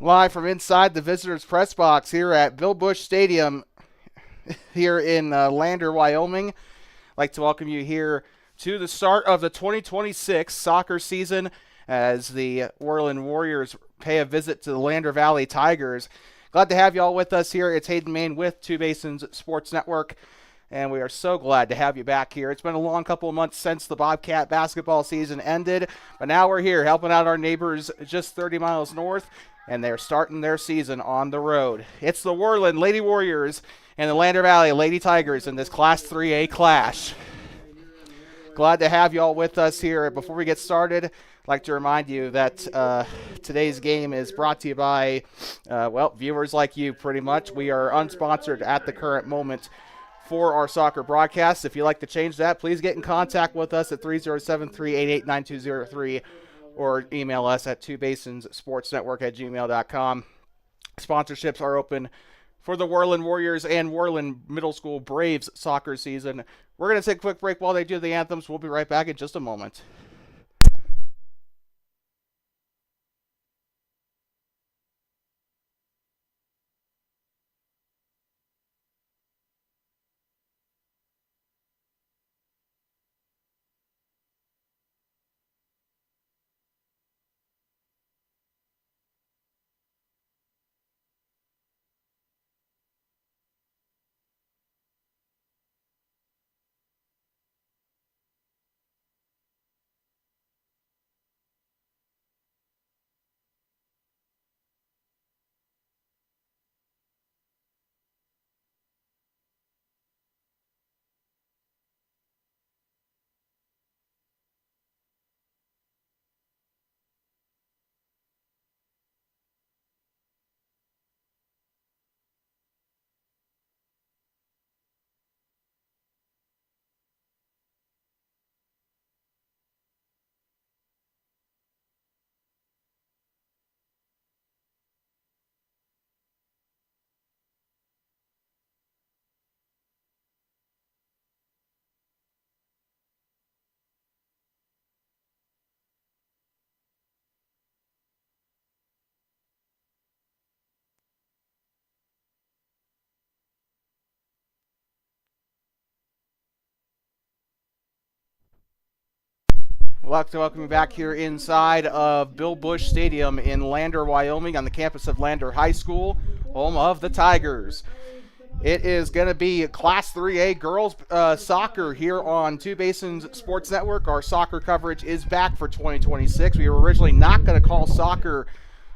Live from inside the visitors press box here at Bill Bush Stadium here in Lander, Wyoming. I'd like to welcome you here to the start of the 2026 soccer season as the Worland Warriors pay a visit to the Lander Valley Tigers. Glad to have you all with us here. It's Hayden Main with Two Basins Sports Network, and we are so glad to have you back here. It's been a long couple of months since the Bobcat basketball season ended, but now we're here helping out our neighbors just 30 miles north, and they're starting their season on the road. It's the Worland Lady Warriors and the Lander Valley Lady Tigers in this Class 3A clash. Glad to have you all with us here. Before we get started, I'd like to remind you that today's game is brought to you by, viewers like you pretty much. We are unsponsored at the current moment for our soccer broadcast. If you'd like to change that, please get in contact with us at 307-388-9203 or email us at twobasinsportsnetwork@gmail.com. Sponsorships are open for the Worland Warriors and Worland Middle School Braves soccer season. We're going to take a quick break while they do the anthems. We'll be right back in just a moment. I'd like to welcome you back here inside of Bill Bush Stadium in Lander, Wyoming, on the campus of Lander High School, home of the Tigers. It is going to be Class 3A girls soccer here on Two Basins Sports Network. Our soccer coverage is back for 2026. We were originally not going to call soccer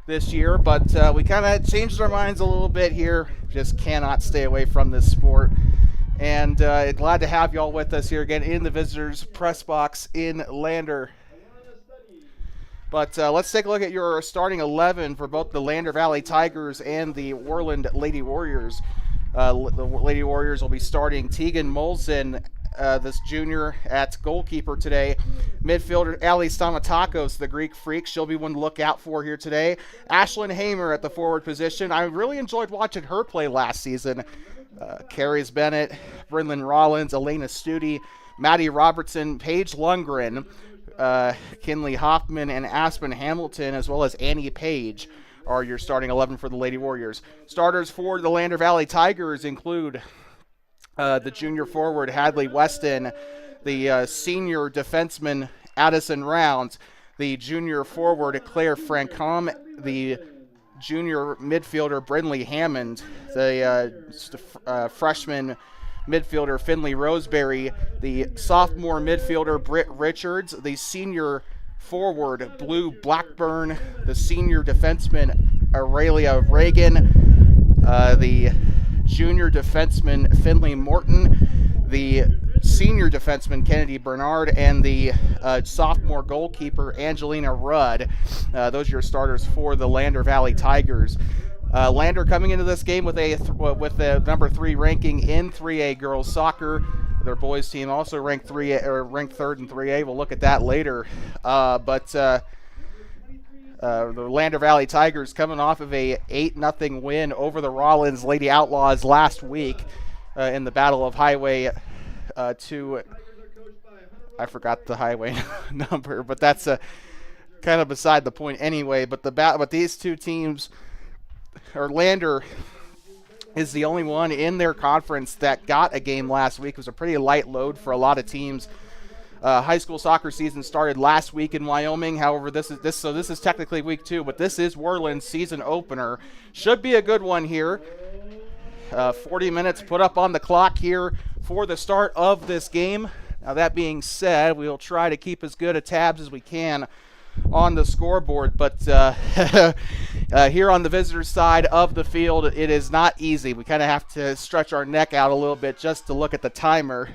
this year, but we kind of changed our minds a little bit here. Just cannot stay away from this sport. And glad to have you all with us here again in the visitors press box in Lander. But let's take a look at your starting 11 for both the Lander Valley Tigers and the Worland Lady Warriors. The Lady Warriors will be starting Tegan Molson, this junior, at goalkeeper today. Midfielder Ali Stamatakos, the Greek freak. She'll be one to look out for here today. Ashlyn Hamer at the forward position. I really enjoyed watching her play last season. Carries Bennett, Brynlyn Rollins, Elena Studi, Maddie Robertson, Paige Lundgren, Kinley Hoffman, and Aspen Hamilton, as well as Annie Page, are your starting 11 for the Lady Warriors. Starters for the Lander Valley Tigers include the junior forward Hadley Weston, the senior defenseman Addison Rounds, the junior forward Claire Francom, the junior midfielder Brindley Hammond, the freshman midfielder Finley Roseberry, the sophomore midfielder Britt Richards, the senior forward Blue Blackburn, the senior defenseman Aurelia Reagan, the junior defenseman Finley Morton, the senior defenseman Kennedy Bernard, and the sophomore goalkeeper Angelina Rudd. Those are your starters for the Lander Valley Tigers. Lander coming into this game with the number 3 ranking in 3A girls soccer. Their boys team also ranked 3rd in 3A. We'll look at that later. But the Lander Valley Tigers coming off of a 8-0 win over the Rollins Lady Outlaws last week in the Battle of Highway 2. I forgot the highway number, but that's kind of beside the point anyway. But these two teams Lander is the only one in their conference that got a game last week. It was a pretty light load for a lot of teams. High school soccer season started last week in Wyoming. However, this is technically week 2, but this is Worland's season opener. Should be a good one here. 40 minutes put up on the clock here for the start of this game. Now, that being said, we'll try to keep as good a tabs as we can on the scoreboard, but here on the visitors' side of the field, it is not easy. We kind of have to stretch our neck out a little bit just to look at the timer,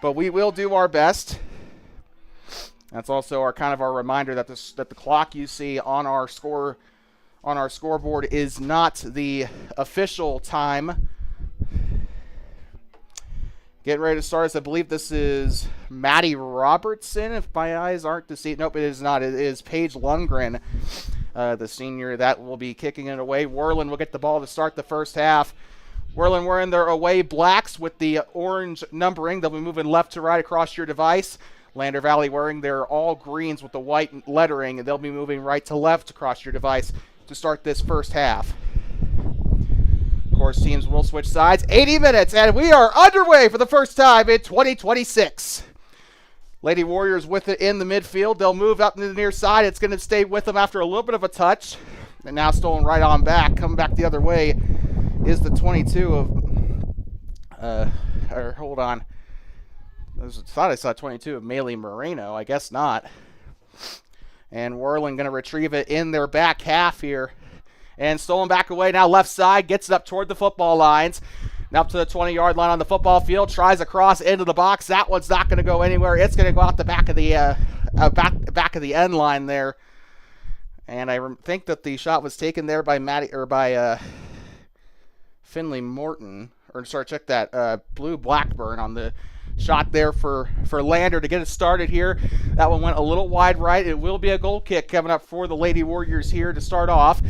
but we will do our best. That's also our reminder that the clock you see on our scoreboard is not the official time. Getting ready to start us. I believe this is Maddie Robertson, if my eyes aren't deceived. Nope, it is not. It is Paige Lundgren, the senior, that will be kicking it away. Worland will get the ball to start the first half. Worland wearing their away blacks with the orange numbering. They'll be moving left to right across your device. Lander Valley wearing their all greens with the white lettering, and they'll be moving right to left across your device to start this first half. Of course, teams will switch sides. 80 minutes, and we are underway for the first time in 2026. Lady Warriors with it in the midfield. They'll move up to the near side. It's going to stay with them after a little bit of a touch. And now stolen right on back. Coming back the other way is the 22 of... hold on. I thought I saw 22 of Maylee Moreno. I guess not. And Worland going to retrieve it in their back half here. And stolen back away. Now left side. Gets it up toward the football lines. Now up to the 20-yard line on the football field. Tries across into the box. That one's not going to go anywhere. It's going to go out the back of the back of the end line there. And I think that the shot was taken there by Finley Morton. Or sorry, check that. Blue Blackburn on the shot there for Lander to get it started here. That one went a little wide right. It will be a goal kick coming up for the Lady Warriors here to start off.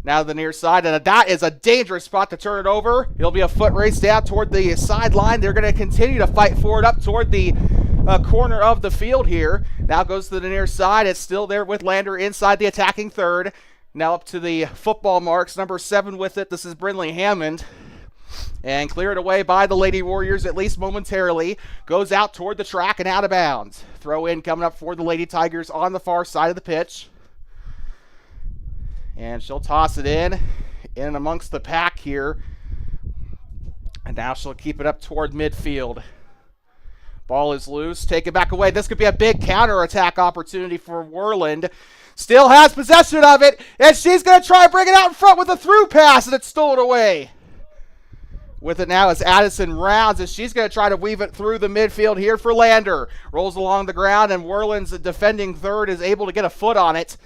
Now the near side, and that is a dangerous spot to turn it over. It'll be a foot race down toward the sideline. They're going to continue to fight for it up toward the corner of the field here. Now goes to the near side. It's still there with Lander inside the attacking third. Now up to the football marks. Number 7 with it. This is Brinley Hammond. And cleared away by the Lady Warriors, at least momentarily. Goes out toward the track and out of bounds. Throw in coming up for the Lady Tigers on the far side of the pitch. And she'll toss it in amongst the pack here. And now she'll keep it up toward midfield. Ball is loose. Take it back away. This could be a big counterattack opportunity for Worland. Still has possession of it. And she's going to try and bring it out in front with a through pass. And it's stolen away. With it now is Addison Rounds, as she's going to try to weave it through the midfield here for Lander. Rolls along the ground, and Worland's defending third is able to get a foot on it.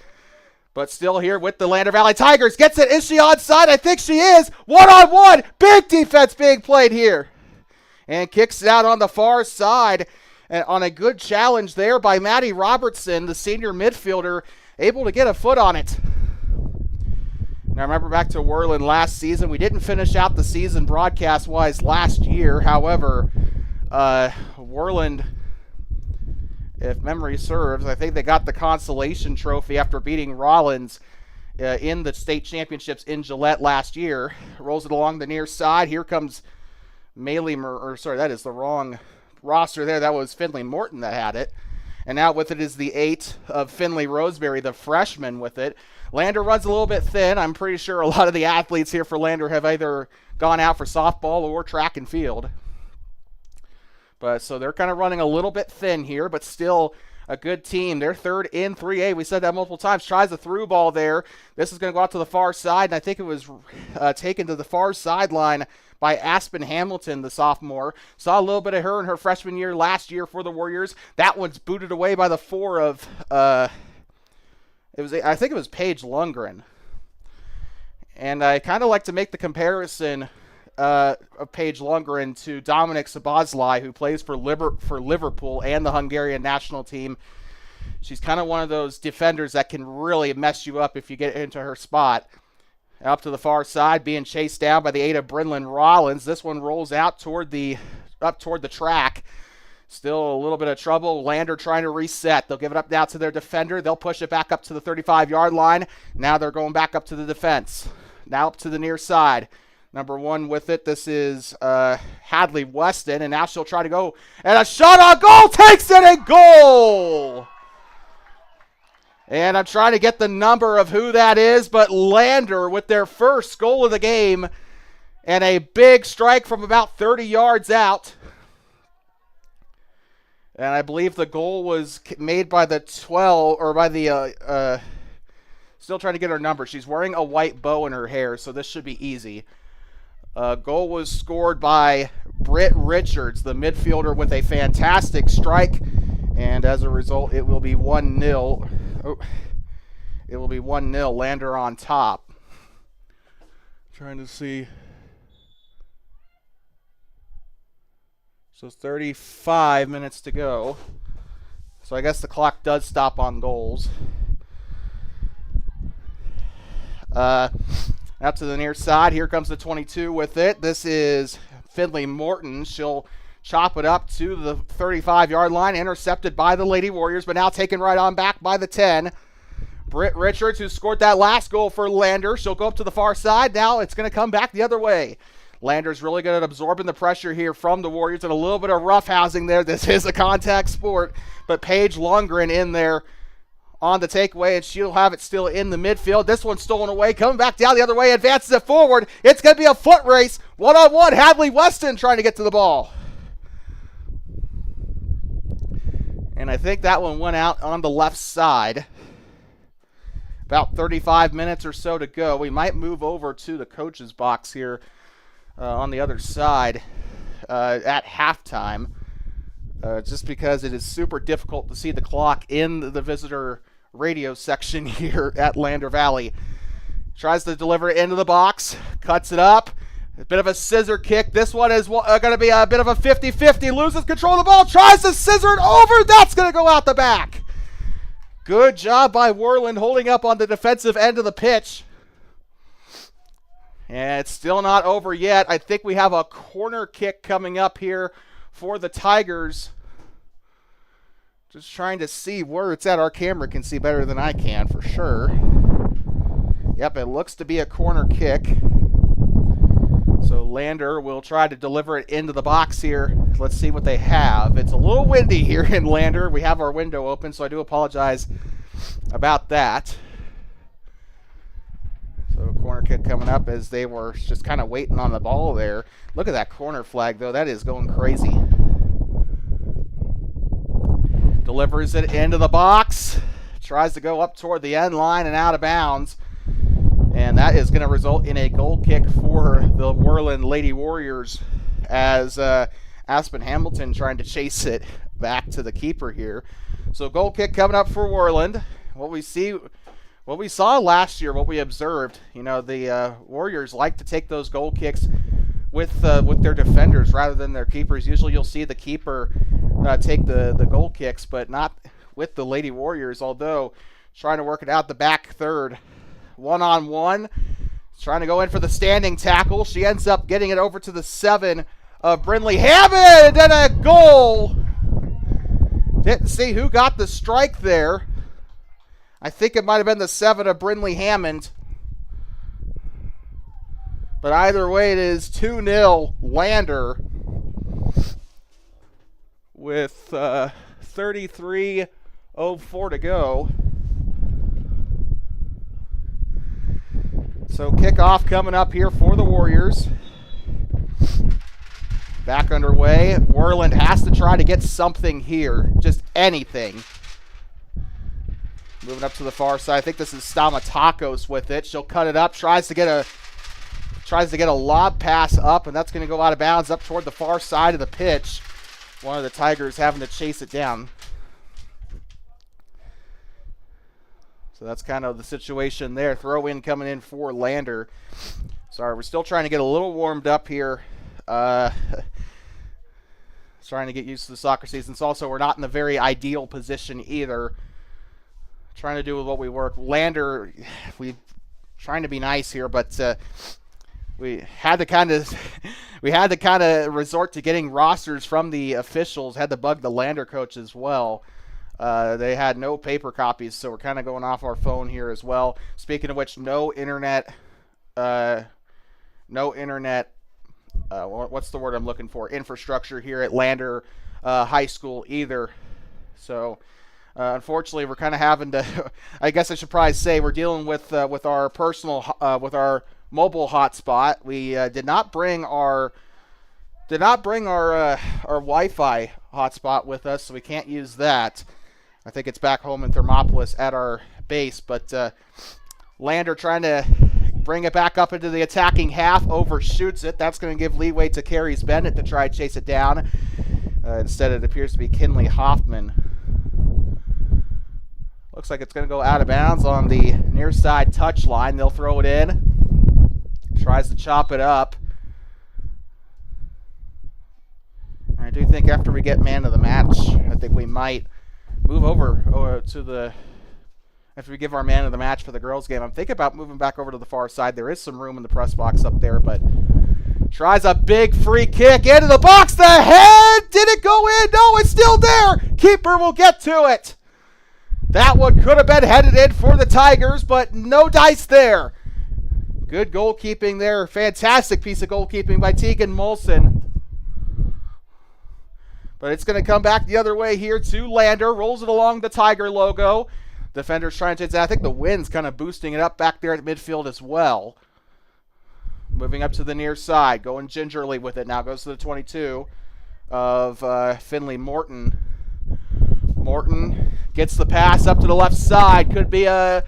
But still here with the Lander Valley Tigers. Gets it. Is she onside? I think she is. One-on-one. Big defense being played here. And kicks it out on the far side. And on a good challenge there by Maddie Robertson, the senior midfielder, able to get a foot on it. Now remember back to Worland last season. We didn't finish out the season broadcast-wise last year. However, Worland, if memory serves, I think they got the consolation trophy after beating Rollins in the state championships in Gillette last year. Rolls it along the near side. Here comes that is the wrong roster there. That was Finley Morton that had it. And now with it is the 8 of Finley Roseberry, the freshman with it. Lander runs a little bit thin. I'm pretty sure a lot of the athletes here for Lander have either gone out for softball or track and field. But so they're kind of running a little bit thin here, but still a good team. They're third in 3A. We said that multiple times. Tries a through ball there. This is going to go out to the far side, and I think it was taken to the far sideline by Aspen Hamilton, the sophomore. Saw a little bit of her in her freshman year last year for the Warriors. That one's booted away by the 4 of... I think it was Paige Lundgren. And I kind of like to make the comparison of Paige Lundgren to Dominic Sabazlai, who plays for Liverpool and the Hungarian national team. She's kind of one of those defenders that can really mess you up if you get into her spot. Up to the far side, being chased down by the 8 of Brinlyn Rollins. This one rolls out toward the track. Still a little bit of trouble. Lander trying to reset. They'll give it up now to their defender. They'll push it back up to the 35-yard line. Now they're going back up to the defense. Now up to the near side. Number 1 with it. This is Hadley Weston, and now she'll try to go. And a shot on goal, takes it, and goal! And I'm trying to get the number of who that is, but Lander with their first goal of the game and a big strike from about 30 yards out. And I believe the goal was made by the 12, or by the, still trying to get her number. She's wearing a white bow in her hair, so this should be easy. Goal was scored by Britt Richards, the midfielder, with a fantastic strike. And as a result, it will be 1-0. Oh, it will be 1-0. Lander on top. Trying to see. So 35 minutes to go. So I guess the clock does stop on goals. Out to the near side. Here comes the 22 with it. This is Finley Morton. She'll chop it up to the 35-yard line. Intercepted by the Lady Warriors, but now taken right on back by the 10. Britt Richards, who scored that last goal for Lander. She'll go up to the far side. Now it's going to come back the other way. Lander's really good at absorbing the pressure here from the Warriors, and a little bit of roughhousing there. This is a contact sport, but Paige Lundgren in there on the takeaway, and she'll have it still in the midfield. This one's stolen away, coming back down the other way, advances it forward. It's going to be a foot race, one-on-one. Hadley Weston trying to get to the ball. And I think that one went out on the left side. About 35 minutes or so to go. We might move over to the coach's box here on the other side at halftime. Just because it is super difficult to see the clock in the visitor radio section here at Lander Valley. Tries to deliver it into the box, cuts it up. A bit of a scissor kick. This one is going to be a bit of a 50-50. Loses control of the ball, tries to scissor it over. That's going to go out the back. Good job by Worland holding up on the defensive end of the pitch. And it's still not over yet. I think we have a corner kick coming up here for the Tigers. Just trying to see where it's at. Our camera can see better than I can for sure. Yep, it looks to be a corner kick. So Lander will try to deliver it into the box here. Let's see what they have. It's a little windy here in Lander. We have our window open, so I do apologize about that. So corner kick coming up as they were just kind of waiting on the ball there. Look at that corner flag, though. That is going crazy. Delivers it into the box. Tries to go up toward the end line and out of bounds. And that is going to result in a goal kick for the Worland Lady Warriors as Aspen Hamilton trying to chase it back to the keeper here. So goal kick coming up for Worland. What we saw last year, what we observed, the Warriors like to take those goal kicks with their defenders rather than their keepers. Usually you'll see the keeper take the goal kicks, but not with the Lady Warriors, although trying to work it out the back third. One-on-one. Trying to go in for the standing tackle. She ends up getting it over to the 7 of Brindley Hammond, and a goal. Didn't see who got the strike there. I think it might have been the 7 of Brindley Hammond. But either way, it is 2-0 Lander with 33:04 to go. So kickoff coming up here for the Warriors. Back underway. Worland has to try to get something here. Just anything. Moving up to the far side. I think this is Stamatakos with it. She'll cut it up. Tries to get a lob pass up, and that's going to go out of bounds up toward the far side of the pitch. One of the Tigers having to chase it down. So that's kind of the situation there. Throw in coming in for Lander. Sorry, we're still trying to get a little warmed up here. Trying to get used to the soccer season. So also, we're not in the very ideal position either. Trying to do with what we work. Lander, we trying to be nice here, but we had to kind of resort to getting rosters from the officials. Had to bug the Lander coach as well. They had no paper copies, so we're kind of going off our phone here as well. Speaking of which, no internet no internet. What's the word I'm looking for? Infrastructure here at Lander High School either. So unfortunately, we're kind of having to. I guess I should probably say we're dealing with our personal with our mobile hotspot. We did not bring our Wi-Fi hotspot with us, so we can't use that. I think it's back home in Thermopolis at our base, but Lander trying to bring it back up into the attacking half, overshoots it. That's going to give leeway to Carries Bennett to try and chase it down. Instead, it appears to be Kinley Hoffman. Looks like it's going to go out of bounds on the near side touch line. They'll throw it in. Tries to chop it up. I do think after we get man of the match, I think we might move over to the... After we give our man of the match for the girls' game, I'm thinking about moving back over to the far side. There is some room in the press box up there, but tries a big free kick into the box. The head! Did it go in? No, it's still there. Keeper will get to it. That one could have been headed in for the Tigers, but no dice there. Good goalkeeping there. Fantastic piece of goalkeeping by Tegan Molson. But it's going to come back the other way here to Lander. Rolls it along the Tiger logo. Defenders trying to... I think the wind's kind of boosting it up back there at midfield as well. Moving up to the near side. Going gingerly with it now. Goes to the 22 of Finley Morton. Morton gets the pass up to the left side. Could be a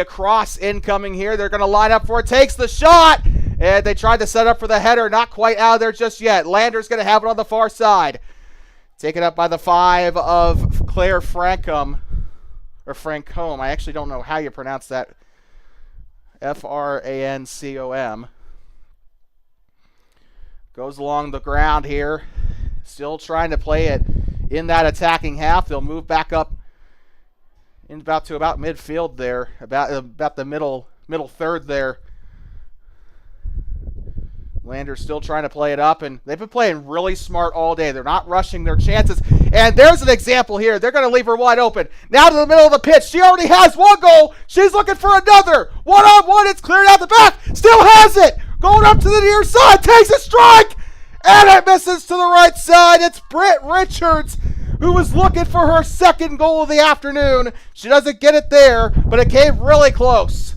cross incoming here. They're going to line up for it. Takes the shot. And they tried to set up for the header. Not quite out of there just yet. Lander's going to have it on the far side. Taken up by the 5 of Claire Francom. Or Francom. I actually don't know how you pronounce that. Francom. Goes along the ground here. Still trying to play it in that attacking half. They'll move back up in about midfield there. About the middle third there. Lander's still trying to play it up, and they've been playing really smart all day. They're not rushing their chances. And there's an example here. They're going to leave her wide open. Now to the middle of the pitch. She already has one goal. She's looking for another. One-on-one. It's cleared out the back. Still has it. Going up to the near side. Takes a strike. And it misses to the right side. It's Britt Richards, who was looking for her second goal of the afternoon. She doesn't get it there, but it came really close.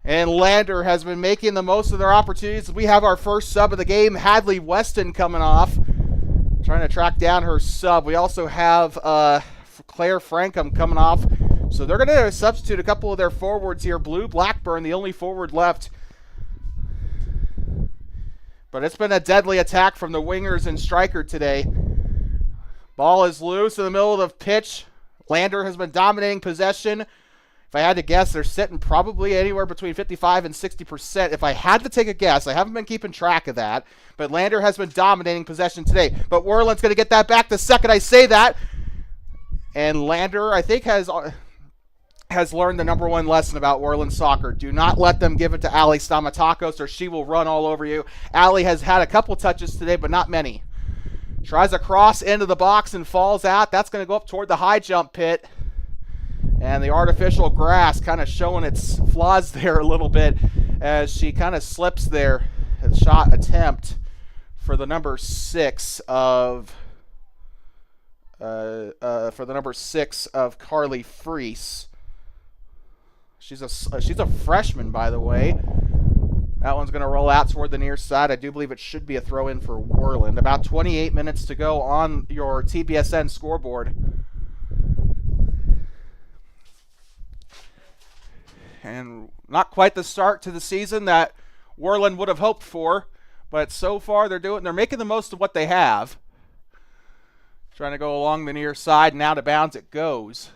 And Lander has been making the most of their opportunities. We have our first sub of the game, Hadley Weston, coming off. Trying to track down her sub. We also have Claire Francom coming off. So they're going to substitute a couple of their forwards here. Blue Blackburn, the only forward left. But it's been a deadly attack from the wingers and striker today. Ball is loose in the middle of the pitch. Lander has been dominating possession. If I had to guess, they're sitting probably anywhere between 55 and 60%. If I had to take a guess, I haven't been keeping track of that, but Lander has been dominating possession today. But Worland's going to get that back the second I say that. And Lander, I think, has learned the number one lesson about Worland soccer. Do not let them give it to Ali Stamatakos, or she will run all over you. Ali has had a couple touches today, but not many. Tries a cross into the box and falls out. That's going to go up toward the high jump pit. And the artificial grass kind of showing its flaws there a little bit as she kind of slips there. A shot attempt for the number 6 of Carly Freese. She's a freshman, by the way. That one's going to roll out toward the near side. I do believe it should be a throw-in for Worland. About 28 minutes to go on your TBSN scoreboard. And not quite the start to the season that Worland would have hoped for, but so far they're making the most of what they have. Trying to go along the near side, and out of bounds it goes.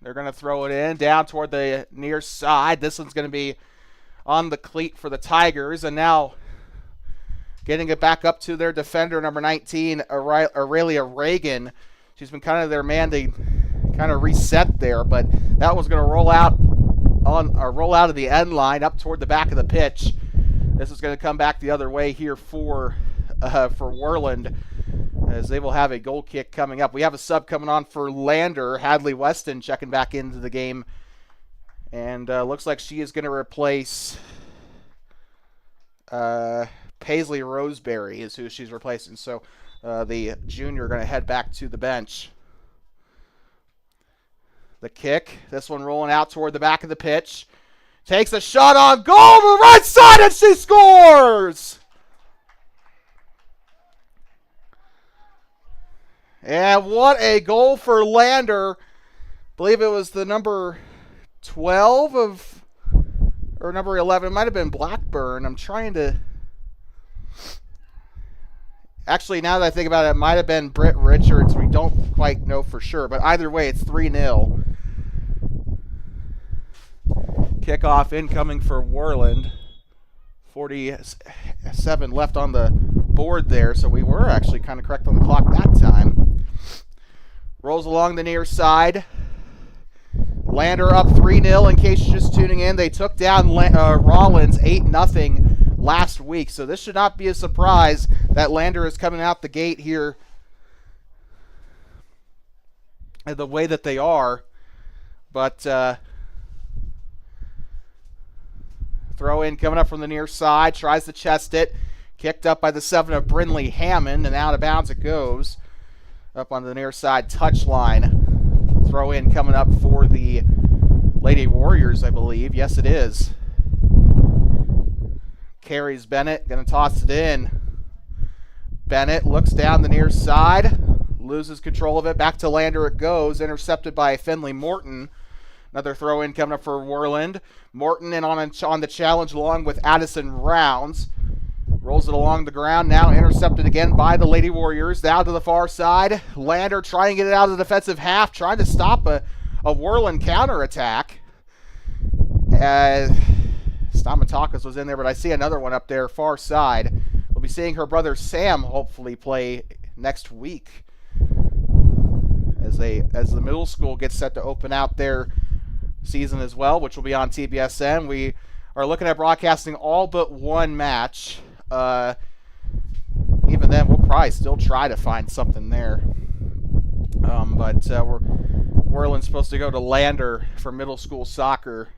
They're going to throw it in down toward the near side. This one's going to be on the cleat for the Tigers, and now getting it back up to their defender, number 19, Aurelia Reagan. She's been kind of their man to kind of reset there, but that was going to roll out of the end line up toward the back of the pitch. This is going to come back the other way here for Worland, as they will have a goal kick coming up. We have a sub coming on for Lander. Hadley Weston checking back into the game And looks like she is going to replace Paisley Roseberry is who she's replacing. So the junior going to head back to the bench. The kick, this one rolling out toward the back of the pitch. Takes a shot on goal to the right side, and she scores! And what a goal for Lander. I believe it was the number 12 of, or number 11. It might have been Blackburn. I'm trying to... Actually, now that I think about it, it might have been Britt Richards. We don't quite know for sure. But either way, it's 3-0. Kickoff incoming for Worland. 47 left on the board there. So we were actually kind of correct on the clock that time. Rolls along the near side. Lander up 3-0 in case you're just tuning in. They took down Rollins 8-0 last week. So this should not be a surprise that Lander is coming out the gate here the way that they are. But throw in coming up from the near side. Tries to chest it. Kicked up by the 7 of Brindley Hammond. And out of bounds it goes. Up on the near side touchline. Throw in coming up for the Lady Warriors, I believe. Yes, it is. Carries Bennett. Going to toss it in. Bennett looks down the near side. Loses control of it. Back to Lander it goes. Intercepted by Finley Morton. Another throw in coming up for Worland. Morton in on the challenge along with Addison Rounds. Rolls it along the ground. Now intercepted again by the Lady Warriors. Down to the far side. Lander trying to get it out of the defensive half. Trying to stop a Worland counterattack. Stamatakis was in there, but I see another one up there far side. We'll be seeing her brother Sam hopefully play next week as the middle school gets set to open out their season as well, which will be on TBSN. We are looking at broadcasting all but one match. Even then, we'll probably still try to find something there. But Worland's supposed to go to Lander for middle school soccer.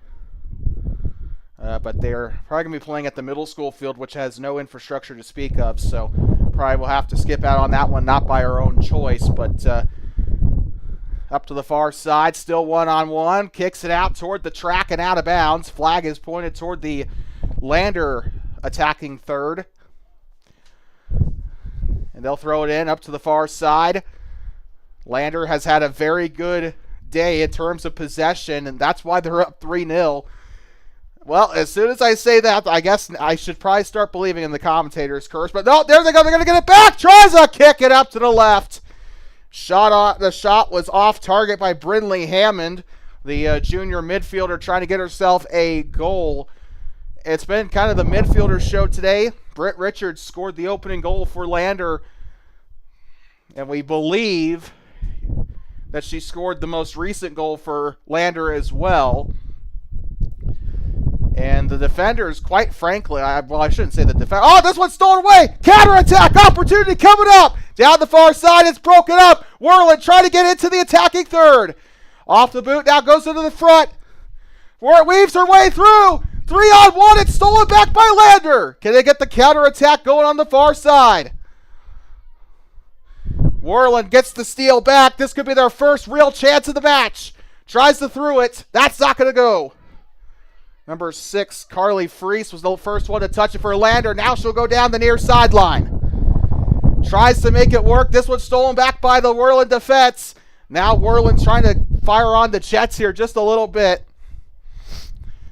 But they're probably going to be playing at the middle school field, which has no infrastructure to speak of. So probably we'll have to skip out on that one, not by our own choice. But up to the far side, still one-on-one. Kicks it out toward the track and out of bounds. Flag is pointed toward the Lander attacking third. And they'll throw it in up to the far side. Lander has had a very good day in terms of possession, and that's why they're up 3-0. Well, as soon as I say that, I guess I should probably start believing in the commentator's curse. But no, there they go. They're going to get it back. Tries a kick it up to the left. The shot was off target by Brindley Hammond, the junior midfielder, trying to get herself a goal. It's been kind of the midfielder show today. Britt Richards scored the opening goal for Lander, and we believe that she scored the most recent goal for Lander as well. And the defenders, quite frankly, I shouldn't say the defender. Oh, this one's stolen away. Counterattack opportunity coming up. Down the far side, it's broken up. Worland trying to get into the attacking third. Off the boot, now goes into the front. Where it weaves her way through. 3-on-1, it's stolen back by Lander. Can they get the counterattack going on the far side? Worland gets the steal back. This could be their first real chance of the match. Tries to through it. That's not going to go. Number 6, Carly Freese was the first one to touch it for Lander. Now she'll go down the near sideline. Tries to make it work. This one's stolen back by the Worland defense. Now Worland's trying to fire on the Jets here just a little bit.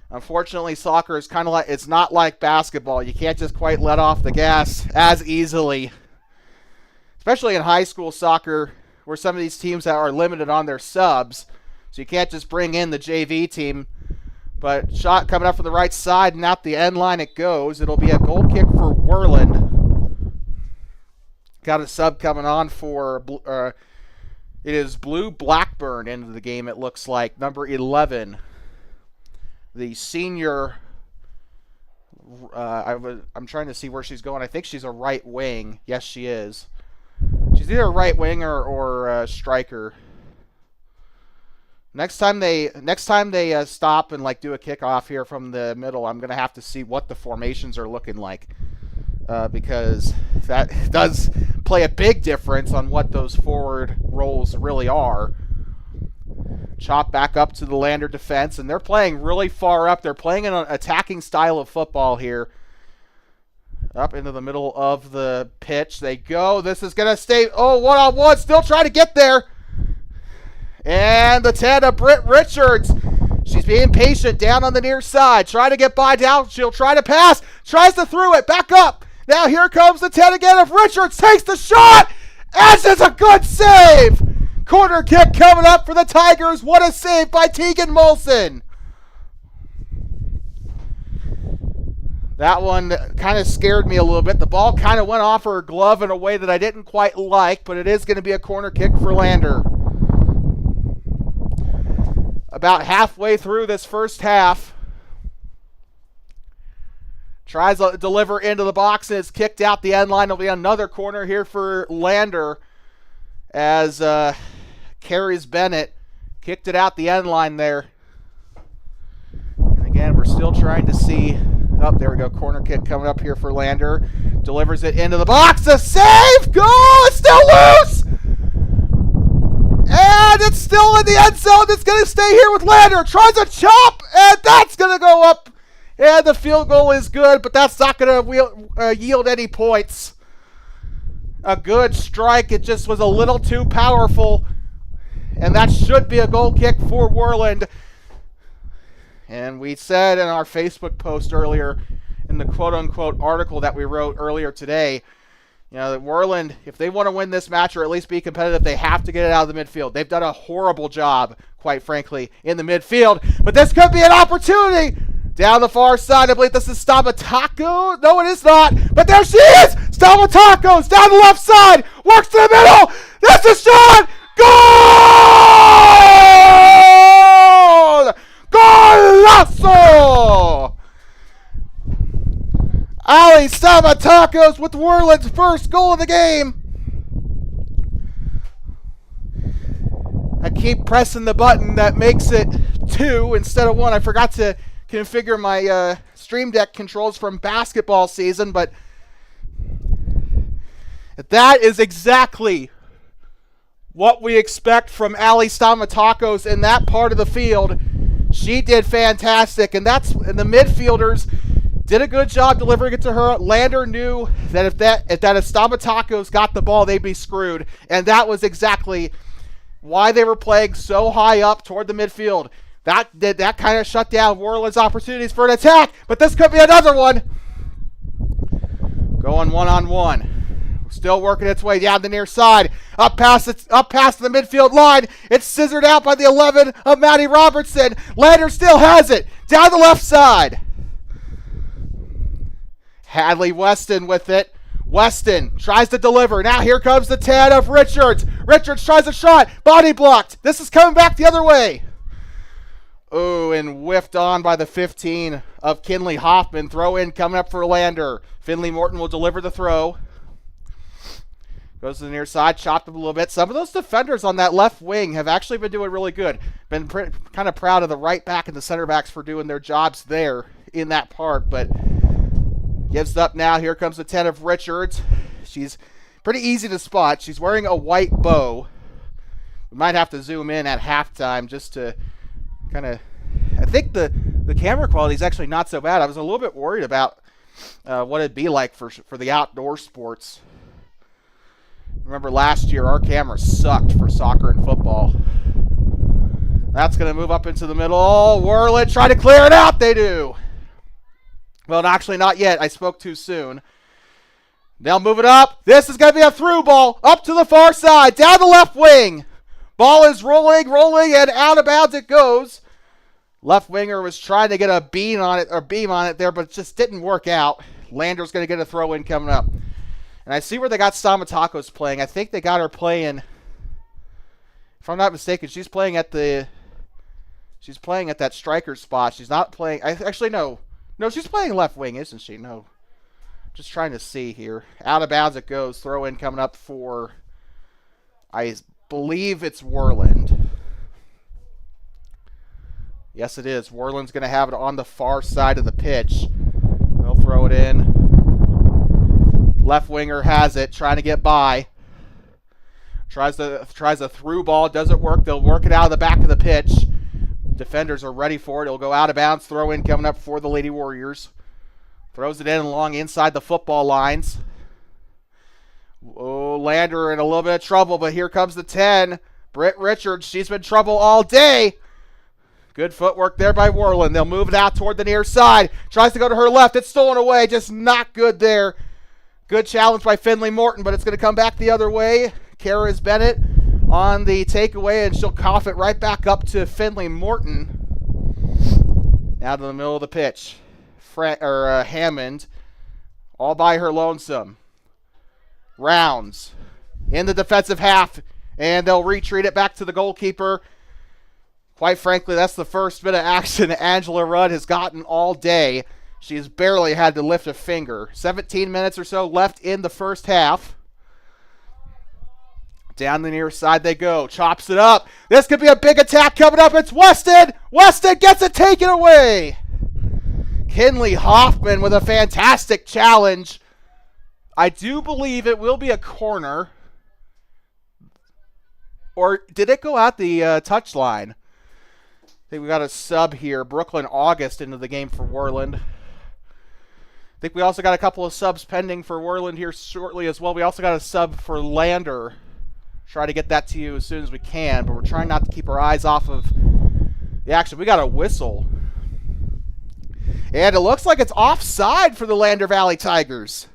Unfortunately, soccer is kind of like, it's not like basketball. You can't just quite let off the gas as easily. Especially in high school soccer, where some of these teams are limited on their subs. So you can't just bring in the JV team. But shot coming up from the right side, and out the end line it goes. It'll be a goal kick for Worland. Got a sub coming on for, it is Blue Blackburn into the game, it looks like. Number 11. The senior, I'm trying to see where she's going. I think she's a right wing. Yes, she is. She's either a right winger or a striker. Next time they stop and like do a kickoff here from the middle, I'm gonna have to see what the formations are looking like, because that does play a big difference on what those forward roles really are. Chop back up to the Lander defense, and they're playing really far up. They're playing an attacking style of football here. Up into the middle of the pitch they go. This is gonna stay. Oh, one-on-one, still trying to get there. And the 10 of Britt Richards. She's being patient down on the near side. Trying to get by down. She'll try to pass. Tries to throw it. Back up. Now here comes the 10 again of Richards. Takes the shot. And it's a good save. Corner kick coming up for the Tigers. What a save by Tegan Molson. That one kind of scared me a little bit. The ball kind of went off her glove in a way that I didn't quite like, but it is going to be a corner kick for Lander. About halfway through this first half. Tries to deliver into the box and is kicked out the end line. There'll be another corner here for Lander as Carries Bennett kicked it out the end line there. And again, we're still trying to see. Oh, there we go. Corner kick coming up here for Lander. Delivers it into the box. A save! Goal! It's still loose! And it's still in the end zone. It's going to stay here with Lander. Tries a chop, and that's going to go up. And the field goal is good, but that's not going to yield any points. A good strike. It just was a little too powerful. And that should be a goal kick for Worland. And we said in our Facebook post earlier, in the quote-unquote article that we wrote earlier today, that Worland, if they want to win this match or at least be competitive, they have to get it out of the midfield. They've done a horrible job, quite frankly, in the midfield. But this could be an opportunity. Down the far side, I believe this is Stamatako. No, it is not. But there she is. Stamatako's down the left side. Works to the middle. That's a shot. Goal! Golazo! Ali Stamatakos with Worland's first goal of the game. I keep pressing the button that makes it 2 instead of 1. I forgot to configure my Stream Deck controls from basketball season, but that is exactly what we expect from Ali Stamatakos in that part of the field. She did fantastic, and the midfielders did a good job delivering it to her. Lander knew that if Stamatakos got the ball, they'd be screwed, and that was exactly why they were playing so high up toward the midfield. That kind of shut down Worland's opportunities for an attack, but this could be another one. Going one-on-one. Still working its way down the near side. Up past the midfield line. It's scissored out by the 11 of Maddie Robertson. Lander still has it. Down the left side. Hadley Weston with it. Weston tries to deliver. Now here comes the 10 of Richards. Richards tries a shot. Body blocked. This is coming back the other way. Oh, and whiffed on by the 15 of Kinley Hoffman. Throw in coming up for Lander. Finley Morton will deliver the throw. Goes to the near side, chopped up a little bit. Some of those defenders on that left wing have actually been doing really good. Been kind of proud of the right back and the center backs for doing their jobs there in that part. But gives up now. Here comes the 10 of Richards. She's pretty easy to spot. She's wearing a white bow. We might have to zoom in at halftime just to kind of... I think the camera quality is actually not so bad. I was a little bit worried about what it'd be like for the outdoor sports. Remember last year, our camera sucked for soccer and football. That's going to move up into the middle. Oh, Worland, try to clear it out. They do. Well, actually, not yet. I spoke too soon. They'll move it up. This is going to be a through ball up to the far side, down the left wing. Ball is rolling, and out of bounds it goes. Left winger was trying to get a beam on it there, but it just didn't work out. Lander's going to get a throw in coming up. And I see where they got Stamatakos playing. I think they got her playing, if I'm not mistaken, she's playing at that striker spot. She's not playing, actually, no, she's playing left wing, isn't she? No. Just trying to see here. Out of bounds it goes. Throw in coming up for, I believe it's Worland. Yes, it is. Worland's going to have it on the far side of the pitch. They'll throw it in. Left winger has it, trying to get by. Tries a through ball, doesn't work. They'll work it out of the back of the pitch. Defenders are ready for it. It'll go out of bounds. Throw in coming up for the Lady Warriors. Throws it in along inside the football lines. Oh, Lander in a little bit of trouble, but here comes the 10. Britt Richards, she's been trouble all day. Good footwork there by Worland. They'll move it out toward the near side. Tries to go to her left. It's stolen away. Just not good there. Good challenge by Finley Morton, but it's going to come back the other way. Kara Bennett on the takeaway, and she'll cough it right back up to Finley Morton. Now to the middle of the pitch. Hammond, all by her lonesome. Rounds in the defensive half, and they'll retreat it back to the goalkeeper. Quite frankly, that's the first bit of action Angela Rudd has gotten all day. She's barely had to lift a finger. 17 minutes or so left in the first half. Down the near side they go. Chops it up. This could be a big attack coming up. It's Weston. Weston gets it taken away. Kinley Hoffman with a fantastic challenge. I do believe it will be a corner. Or did it go out the touch line? I think we got a sub here. Brooklyn August into the game for Worland. I think we also got a couple of subs pending for Worland here shortly as well. We also got a sub for Lander. Try to get that to you as soon as we can, but we're trying not to keep our eyes off of the action. We got a whistle. And it looks like it's offside for the Lander Valley Tigers.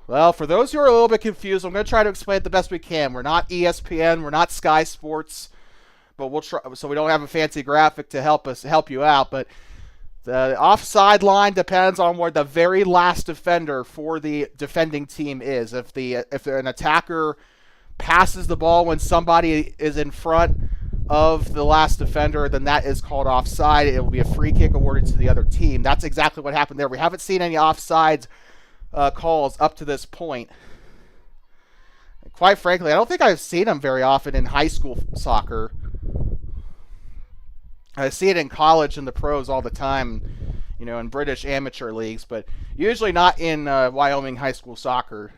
Well, for those who are a little bit confused, I'm going to try to explain it the best we can. We're not ESPN, we're not Sky Sports, but we'll try, so we don't have a fancy graphic to help you out, but the offside line depends on where the very last defender for the defending team is. If an attacker passes the ball when somebody is in front of the last defender, then that is called offside. It will be a free kick awarded to the other team. That's exactly what happened there. We haven't seen any offsides calls up to this point. Quite frankly, I don't think I've seen them very often in high school soccer. I see it in college and the pros all the time, you know, in British amateur leagues, but usually not in Wyoming high school soccer.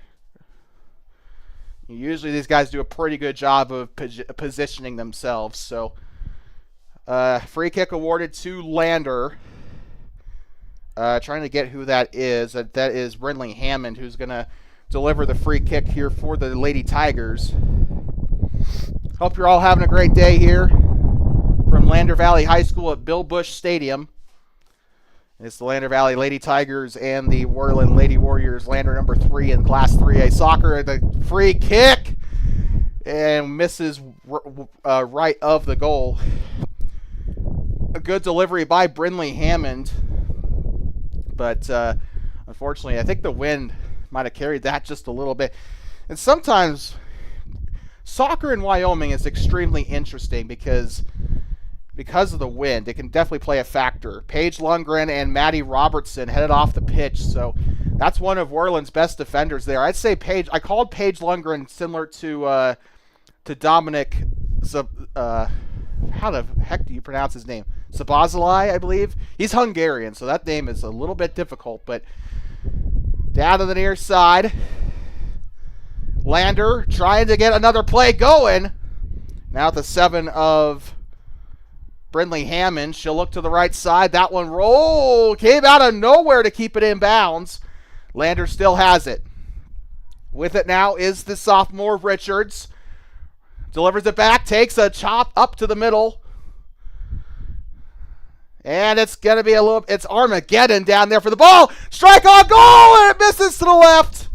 Usually these guys do a pretty good job of positioning themselves. So, free kick awarded to Lander. Trying to get who that is. That is Brindley Hammond, who's going to deliver the free kick here for the Lady Tigers. Hope you're all having a great day here from Lander Valley High School at Bill Bush Stadium. It's the Lander Valley Lady Tigers and the Worland Lady Warriors. Lander number 3 in Class 3A soccer. The free kick and misses right of the goal. A good delivery by Brindley Hammond. But unfortunately, I think the wind might have carried that just a little bit. And sometimes soccer in Wyoming is extremely interesting because of the wind. It can definitely play a factor. Paige Lundgren and Maddie Robertson headed off the pitch, so that's one of Worland's best defenders there. I'd say Paige. I called Paige Lundgren similar to Dominic. How the heck do you pronounce his name? Sabazalai, I believe. He's Hungarian, so that name is a little bit difficult. But down to the near side, Lander trying to get another play going. Now at the 7 of Brindley Hammond. She'll look to the right side. That one came out of nowhere to keep it in bounds. Lander still has it. With it now is the sophomore Richards. Delivers it back, takes a chop up to the middle. And it's going to be it's Armageddon down there for the ball. Strike on goal, and it misses to the left.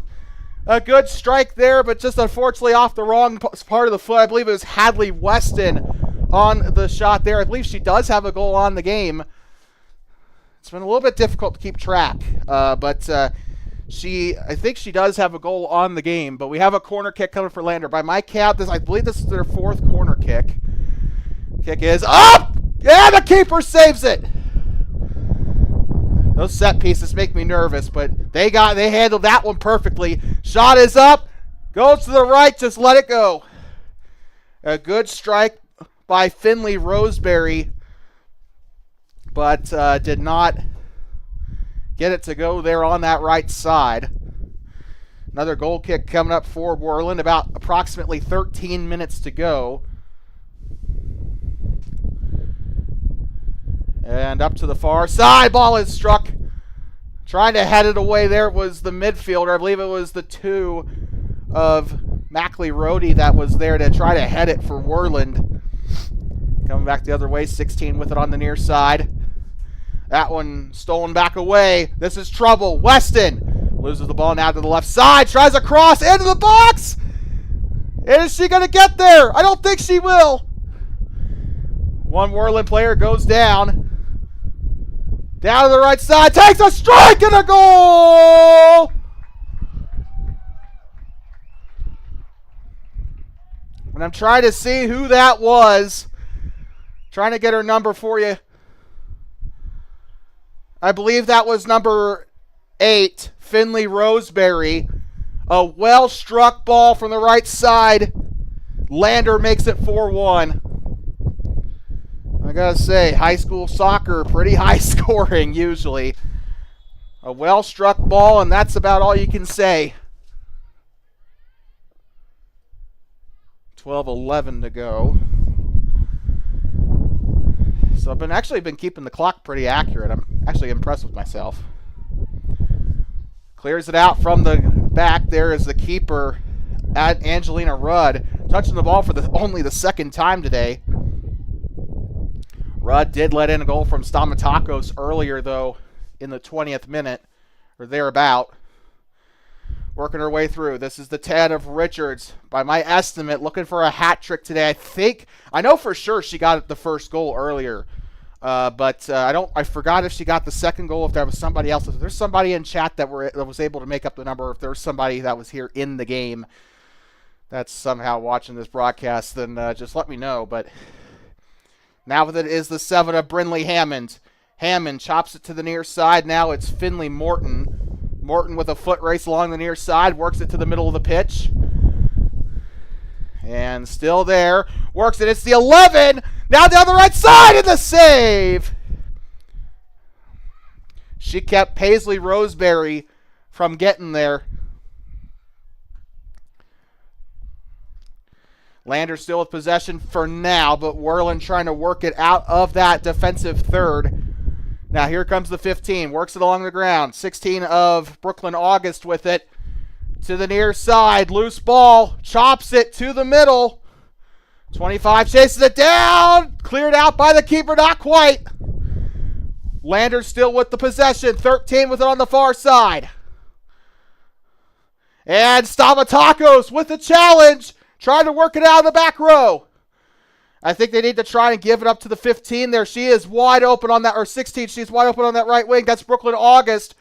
A good strike there, but just unfortunately off the wrong part of the foot. I believe it was Hadley Weston on the shot there. I believe she does have a goal on the game. It's been a little bit difficult to keep track, but I think she does have a goal on the game. But we have a corner kick coming for Lander. By my count, I believe this is their 4th corner kick. Kick is up! Yeah, the keeper saves it. Those set pieces make me nervous, but they handled that one perfectly. Shot is up, goes to the right, just let it go. A good strike by Finley Roseberry, but did not get it to go there on that right side. Another goal kick coming up for Worland, about approximately 13 minutes to go. And up to the far side, ball is struck. Trying to head it away there was the midfielder. I believe it was the 2 of Mackley Rohde that was there to try to head it for Worland. Coming back the other way, 16 with it on the near side. That one stolen back away. This is trouble. Weston loses the ball now to the left side. Tries a cross into the box. Is she going to get there? I don't think she will. One Worland player goes down. Down to the right side. Takes a strike and a goal! And I'm trying to see who that was. Trying to get her number for you. I believe that was number 8, Finley Roseberry. A well-struck ball from the right side. Lander makes it 4-1. I gotta say, high school soccer, pretty high scoring usually. A well-struck ball, and that's about all you can say. 12:11 to go. So I've actually been keeping the clock pretty accurate. I'm actually impressed with myself. Clears it out from the back. There is the keeper, at Angelina Rudd, touching the ball for only the second time today. Rudd did let in a goal from Stamatakos earlier, though, in the 20th minute, or thereabout. Working her way through. This is the 10 of Richards. By my estimate, looking for a hat trick today. I know for sure she got the first goal earlier, but I forgot if she got the second goal, if there was somebody else. If there's somebody in chat that was able to make up the number, if there's somebody that was here in the game that's somehow watching this broadcast, then just let me know. But now that it is the 7 of Brinley Hammond. Hammond chops it to the near side. Now it's Finley Morton. Morton with a foot race along the near side. Works it to the middle of the pitch. And still there. Works it. It's the 11. Now down the right side and the save. She kept Paisley Roseberry from getting there. Lander still with possession for now, but Worland trying to work it out of that defensive third. Now here comes the 15. Works it along the ground. 16 of Brooklyn August with it. To the near side. Loose ball. Chops it to the middle. 25 chases it down. Cleared out by the keeper. Not quite. Lander still with the possession. 13 with it on the far side. And Stamatakos with the challenge. Trying to work it out in the back row. I think they need to try and give it up to the 15 there. She is wide open on that, or 16. She's wide open on that right wing. That's Brooklyn August.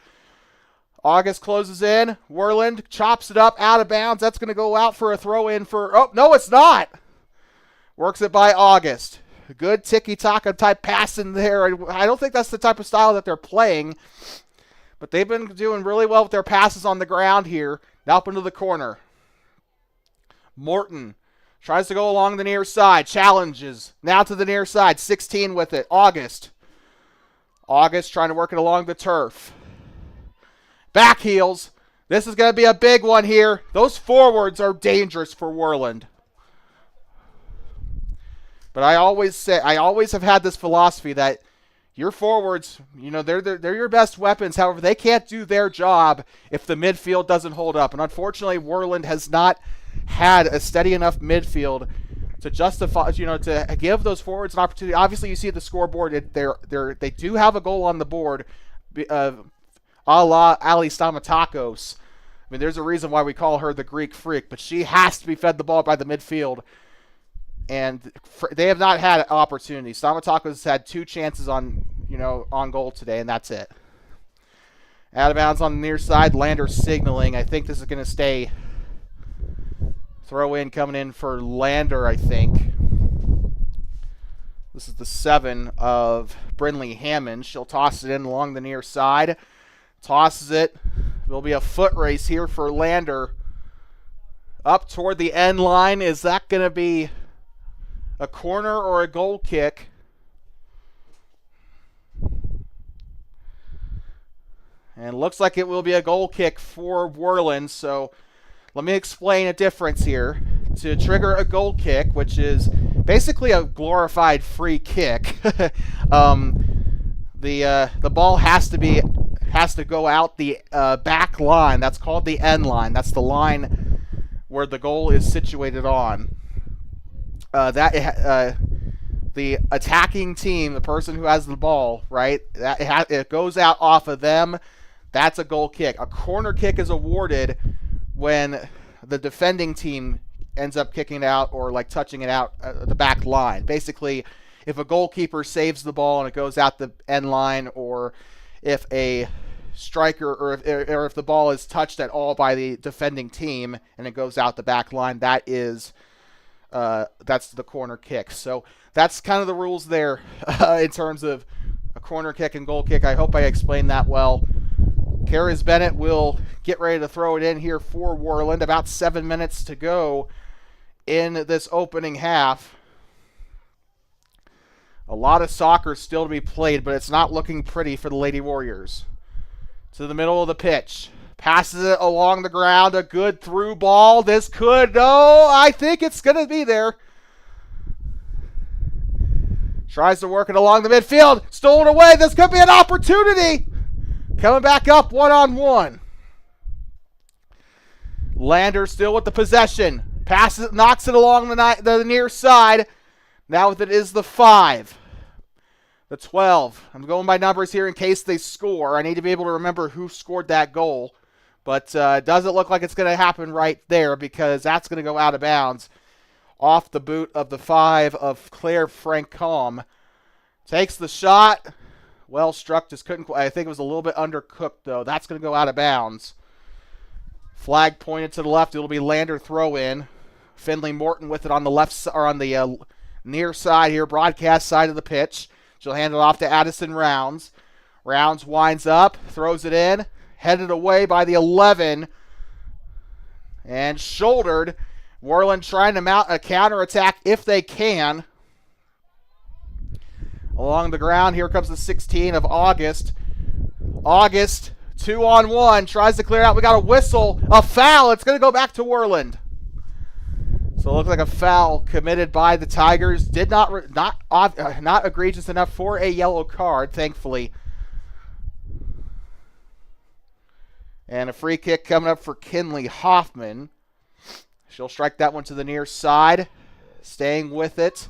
August closes in. Worland chops it up out of bounds. That's going to go out for a throw in for, oh, no, it's not. Works it by August. Good tiki-taka type pass in there. I don't think that's the type of style that they're playing, but they've been doing really well with their passes on the ground here. Now up into the corner. Morton tries to go along the near side. Challenges. Now to the near side. 16 with it. August. August trying to work it along the turf. Back heels. This is going to be a big one here. Those forwards are dangerous for Worland. But I always have had this philosophy that your forwards, they're your best weapons. However, they can't do their job if the midfield doesn't hold up. And unfortunately, Worland has not had a steady enough midfield to justify, to give those forwards an opportunity. Obviously, you see at the scoreboard, they do have a goal on the board, a la Ali Stamatakos. I mean, there's a reason why we call her the Greek freak, but she has to be fed the ball by the midfield. And they have not had opportunities. Stamatakos has had 2 chances on goal today, and that's it. Out of bounds on the near side. Lander signaling. I think this is going to stay. Throw in coming in for Lander, I think. This is the 7 of Brinley Hammond. She'll toss it in along the near side. Tosses it. There'll be a foot race here for Lander. Up toward the end line. Is that going to be a corner or a goal kick. And it looks like it will be a goal kick for Worland. So let me explain a difference here. To trigger a goal kick, which is basically a glorified free kick, the ball has to go out the back line. That's called the end line. That's the line where the goal is situated on. The attacking team, the person who has the ball, right? It goes out off of them. That's a goal kick. A corner kick is awarded when the defending team ends up kicking it out or like touching it out the back line. Basically, if a goalkeeper saves the ball and it goes out the end line, or if a striker or if the ball is touched at all by the defending team and it goes out the back line, that's the corner kick. So that's kind of the rules there in terms of a corner kick and goal kick. I hope I explained that well. Karis Bennett will get ready to throw it in here for Worland. About 7 minutes to go in this opening half. A lot of soccer still to be played, but it's not looking pretty for the Lady Warriors. To the middle of the pitch. Passes it along the ground. A good through ball. This could, I think it's going to be there. Tries to work it along the midfield. Stolen away. This could be an opportunity. Coming back up one-on-one. Lander still with the possession. Passes it, knocks it along the near side. Now with it is the 5. The 12. I'm going by numbers here in case they score. I need to be able to remember who scored that goal. But it doesn't look like it's going to happen right there because that's going to go out of bounds. Off the boot of the 5 of Claire Francombe. Takes the shot. Well struck, just couldn't. I think it was a little bit undercooked, though. That's going to go out of bounds. Flag pointed to the left. It'll be Lander throw in. Finley Morton with it on the left or on the near side here, broadcast side of the pitch. She'll hand it off to Addison Rounds. Rounds winds up, throws it in, headed away by the 11, and shouldered. Worland trying to mount a counterattack if they can. Along the ground, here comes the 16 of August. August, 2-on-1, tries to clear it out. We got a whistle, a foul. It's going to go back to Worland. So it looks like a foul committed by the Tigers. Not egregious enough for a yellow card, thankfully. And a free kick coming up for Kinley Hoffman. She'll strike that one to the near side. Staying with it.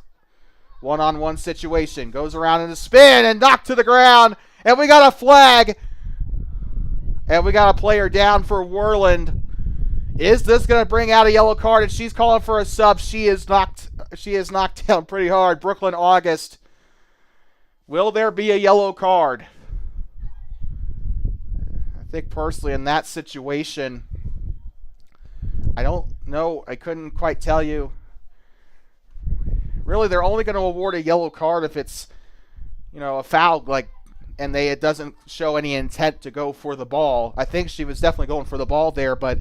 One-on-one situation. Goes around in a spin and knocked to the ground. And we got a flag. And we got a player down for Worland. Is this going to bring out a yellow card? And she's calling for a sub. She is knocked down pretty hard. Brooklyn August. Will there be a yellow card? I think personally in that situation, I don't know. I couldn't quite tell you. Really, they're only going to award a yellow card if it's, a foul, and it doesn't show any intent to go for the ball. I think she was definitely going for the ball there, but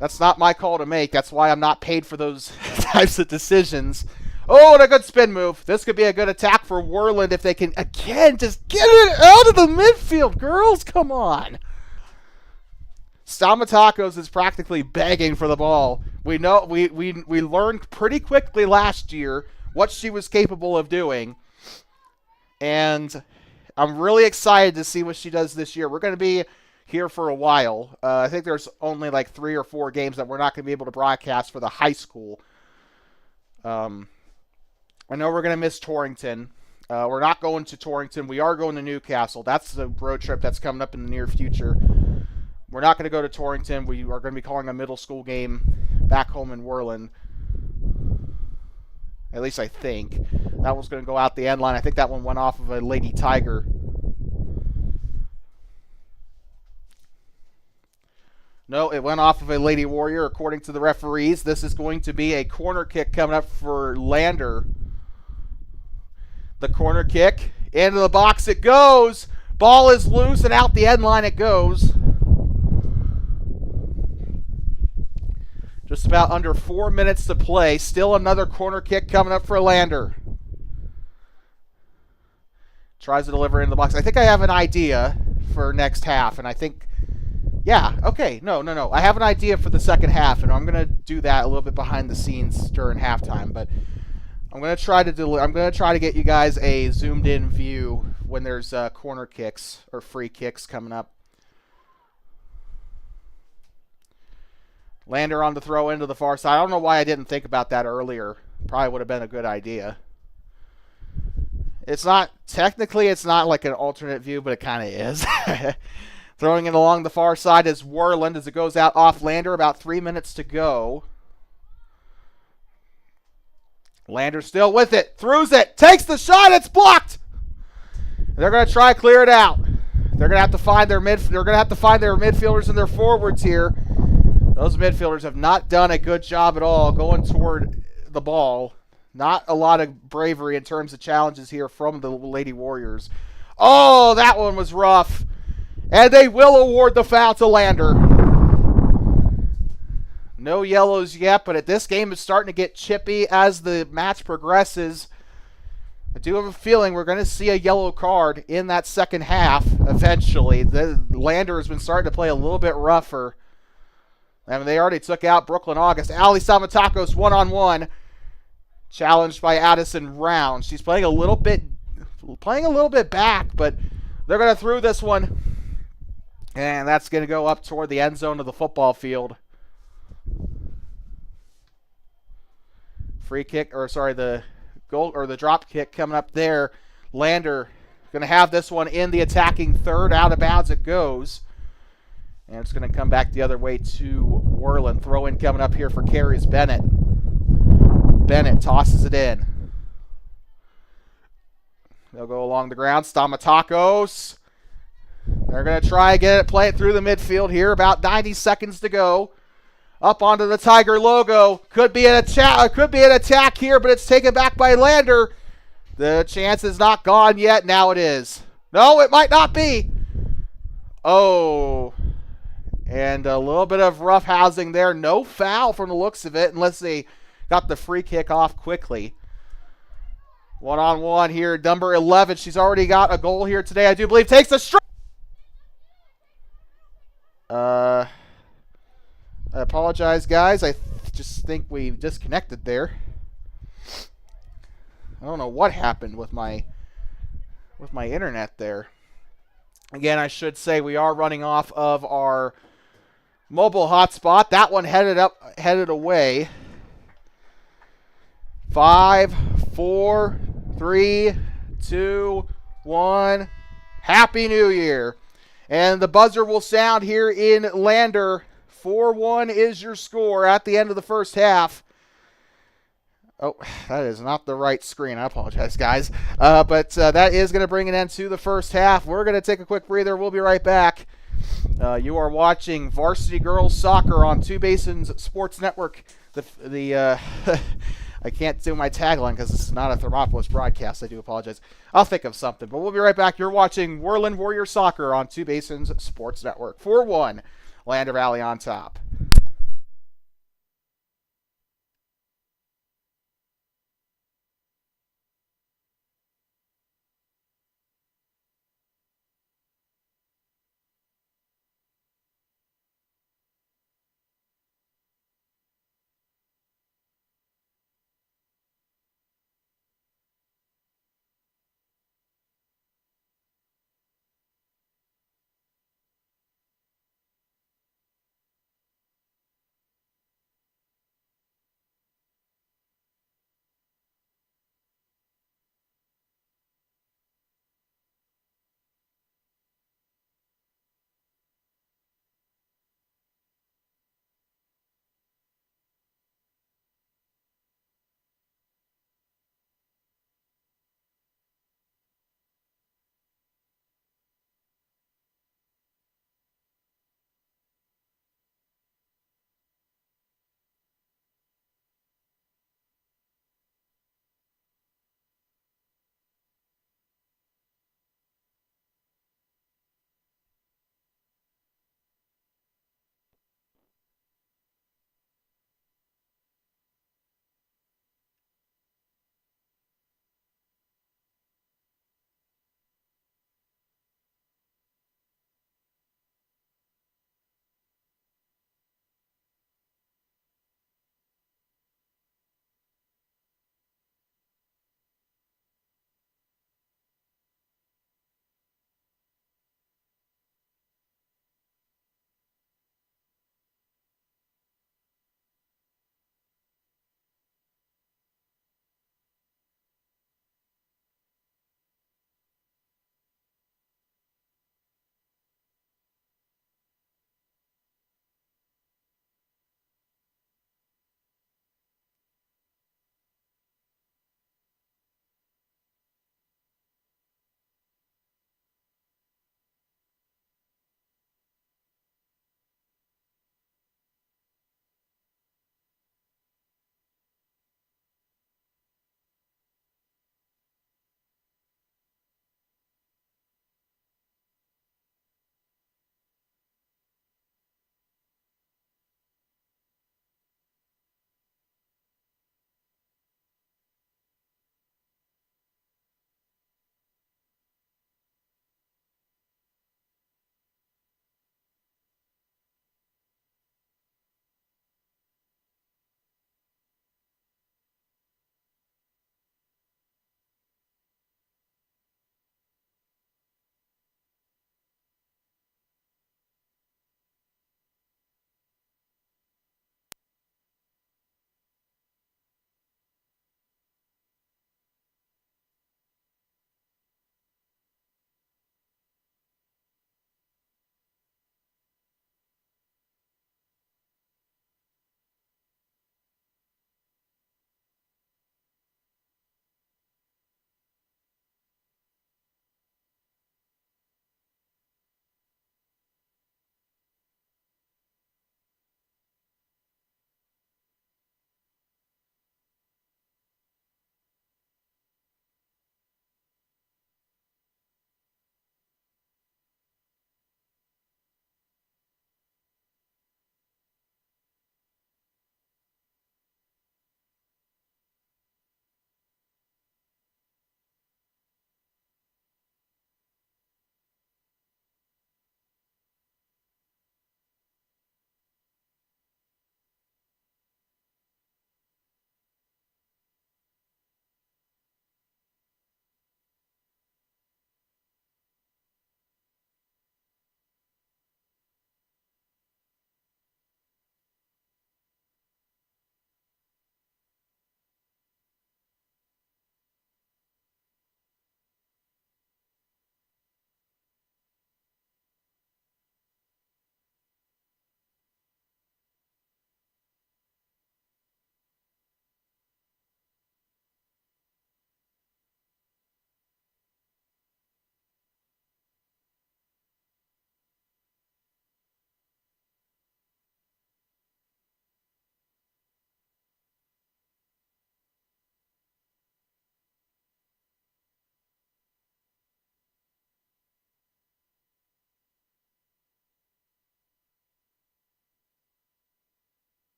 that's not my call to make. That's why I'm not paid for those types of decisions. Oh, and a good spin move. This could be a good attack for Worland if they can, again, just get it out of the midfield. Girls, come on. Stamatakos is practically begging for the ball. We know we learned pretty quickly last year what she was capable of doing. And I'm really excited to see what she does this year. We're going to be here for a while. I think there's only 3 or 4 games that we're not going to be able to broadcast for the high school. I know we're going to miss Torrington. We're not going to Torrington. We are going to Newcastle. That's the road trip that's coming up in the near future. We're not going to go to Torrington. We are going to be calling a middle school game back home in Worland. At least I think. That one's going to go out the end line. I think that one went off of a Lady Tiger. No, it went off of a Lady Warrior, according to the referees. This is going to be a corner kick coming up for Lander. The corner kick. Into the box it goes. Ball is loose and out the end line it goes. Just about under 4 minutes to play. Still another corner kick coming up for Lander. Tries to deliver into the box. I think I have an idea for next half, and I think, yeah, okay, no. I have an idea for the second half, and I'm gonna do that a little bit behind the scenes during halftime. But I'm gonna try to get you guys a zoomed in view when there's corner kicks or free kicks coming up. Lander on the throw into the far side. I don't know why I didn't think about that earlier. Probably would have been a good idea. It's not like an alternate view, but it kind of is. Throwing it along the far side is Worland as it goes out off Lander. About 3 minutes to go. Lander still with it. Throws it. Takes the shot. It's blocked. They're going to try to clear it out. They're going to have to find their midfielders and their forwards here. Those midfielders have not done a good job at all going toward the ball. Not a lot of bravery in terms of challenges here from the Lady Warriors. Oh, that one was rough. And they will award the foul to Lander. No yellows yet, but this game is starting to get chippy as the match progresses. I do have a feeling we're going to see a yellow card in that second half eventually. The Lander has been starting to play a little bit rougher. I mean, they already took out Brooklyn August. Ali Samatakos one-on-one. Challenged by Addison Round. She's playing a little bit back, but they're going to throw this one. And that's going to go up toward the end zone of the football field. The goal or the drop kick coming up there. Lander going to have this one in the attacking third. Out of bounds it goes. And it's going to come back the other way to Worland. Throw in coming up here for Carries Bennett. Bennett tosses it in. They'll go along the ground. Stamatakos. They're going to try again, play it through the midfield here. About 90 seconds to go. Up onto the Tiger logo. Could be an attack here, but it's taken back by Lander. The chance is not gone yet. Now it is. No, it might not be. Oh. And a little bit of rough housing there. No foul from the looks of it, unless they got the free kick off quickly. One-on-one here. Number 11. She's already got a goal here today, I do believe. Takes a strike. I apologize, guys. I just think we disconnected there. I don't know what happened with my internet there. Again, I should say we are running off of our mobile hotspot. That one headed away. 5, 4, 3, 2, 1. Happy New Year. And the buzzer will sound here in Lander. 4-1 is your score at the end of the first half. Oh, that is not the right screen. I apologize, guys. But that is going to bring an end to the first half. We're going to take a quick breather. We'll be right back. You are watching Varsity Girls Soccer on Two Basins Sports Network. I can't do my tagline because this is not a Thermopolis broadcast. I do apologize. I'll think of something. But we'll be right back. You're watching Worland Warrior Soccer on Two Basins Sports Network. 4-1. Lander Valley on top.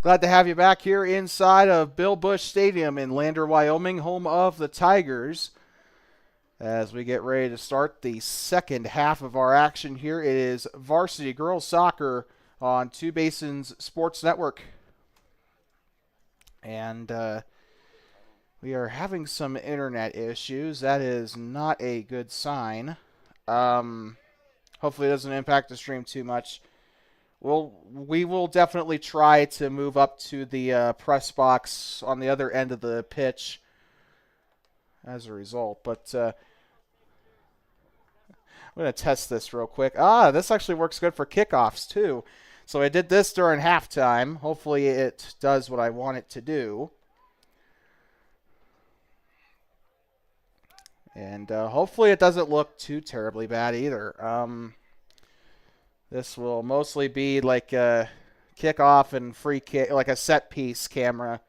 Glad to have you back here inside of Bill Bush Stadium in Lander, Wyoming, home of the Tigers. As we get ready to start the second half of our action here, it is Varsity Girls Soccer on Two Basins Sports Network. And we are having some internet issues. That is not a good sign. Hopefully it doesn't impact the stream too much. We will definitely try to move up to the press box on the other end of the pitch as a result. But I'm going to test this real quick. This actually works good for kickoffs too. So I did this during halftime. Hopefully it does what I want it to do. And hopefully it doesn't look too terribly bad either. This will mostly be like a kickoff and free kick, like a set piece camera,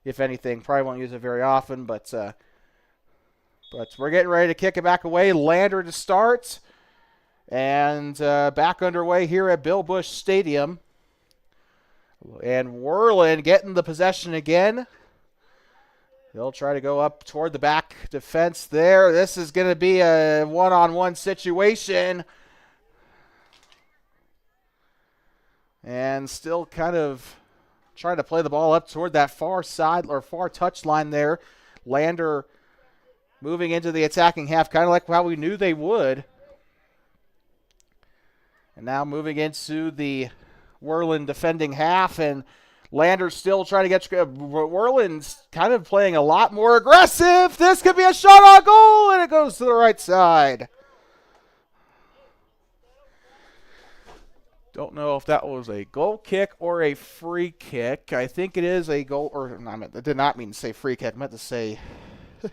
if anything. Probably won't use it very often, but we're getting ready to kick it back away. Lander to start, and back underway here at Bill Bush Stadium. And Worland getting the possession again. They'll try to go up toward the back defense there. This is going to be a one-on-one situation. And still kind of trying to play the ball up toward that far side or far touch line there. Lander moving into the attacking half, kind of like how we knew they would. And now moving into the Worland defending half, and Lander still trying to get Worland's kind of playing a lot more aggressive. This could be a shot on goal, and it goes to the right side. Don't know if that was a goal kick or a free kick. I think it is a goal, or I did not mean to say free kick. I meant to say, you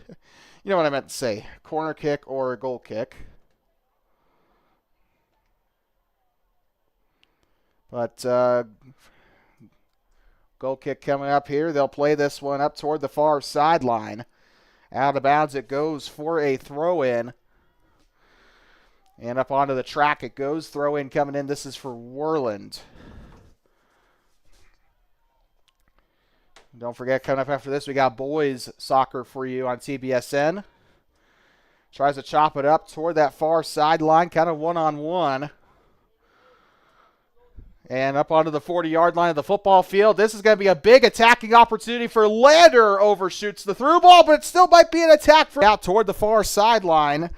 know what I meant to say, corner kick or a goal kick. But goal kick coming up here. They'll play this one up toward the far sideline. Out of bounds it goes for a throw-in. And up onto the track it goes. Throw in coming in. This is for Worland. Don't forget, coming up after this, we got boys soccer for you on TBSN. Tries to chop it up toward that far sideline, kind of one-on-one. And up onto the 40-yard line of the football field. This is going to be a big attacking opportunity for Lander. Overshoots the through ball, but it still might be an attack for out toward the far sideline.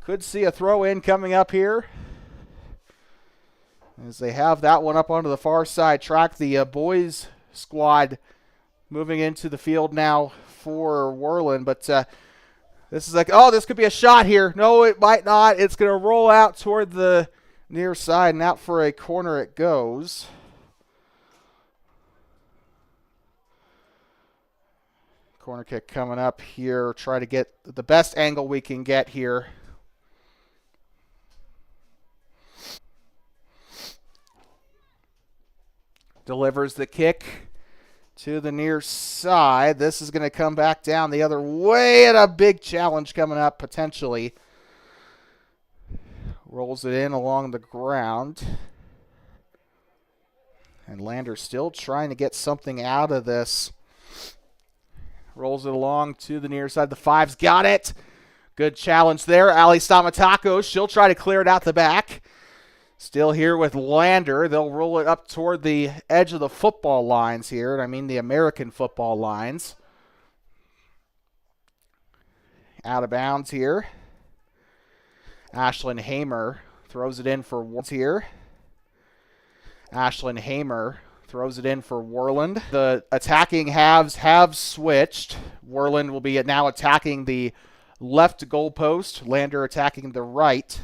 Could see a throw-in coming up here as they have that one up onto the far side track. The boys squad moving into the field now for Worland. But this is like, this could be a shot here. No, it might not. It's going to roll out toward the near side, and out for a corner it goes. Corner kick coming up here. Try to get the best angle we can get here. Delivers the kick to the near side. This is going to come back down the other way, and a big challenge coming up potentially. Rolls it in along the ground. And Lander still trying to get something out of this. Rolls it along to the near side. The Fives got it. Good challenge there. Ali Stamatakos, she'll try to clear it out the back. Still here with Lander. They'll roll it up toward the edge of the football lines here. And I mean the American football lines. Out of bounds here. Ashlyn Hamer throws it in for Worland here. Ashlyn Hamer throws it in for Worland. The attacking halves have switched. Worland will be now attacking the left goalpost. Lander attacking the right.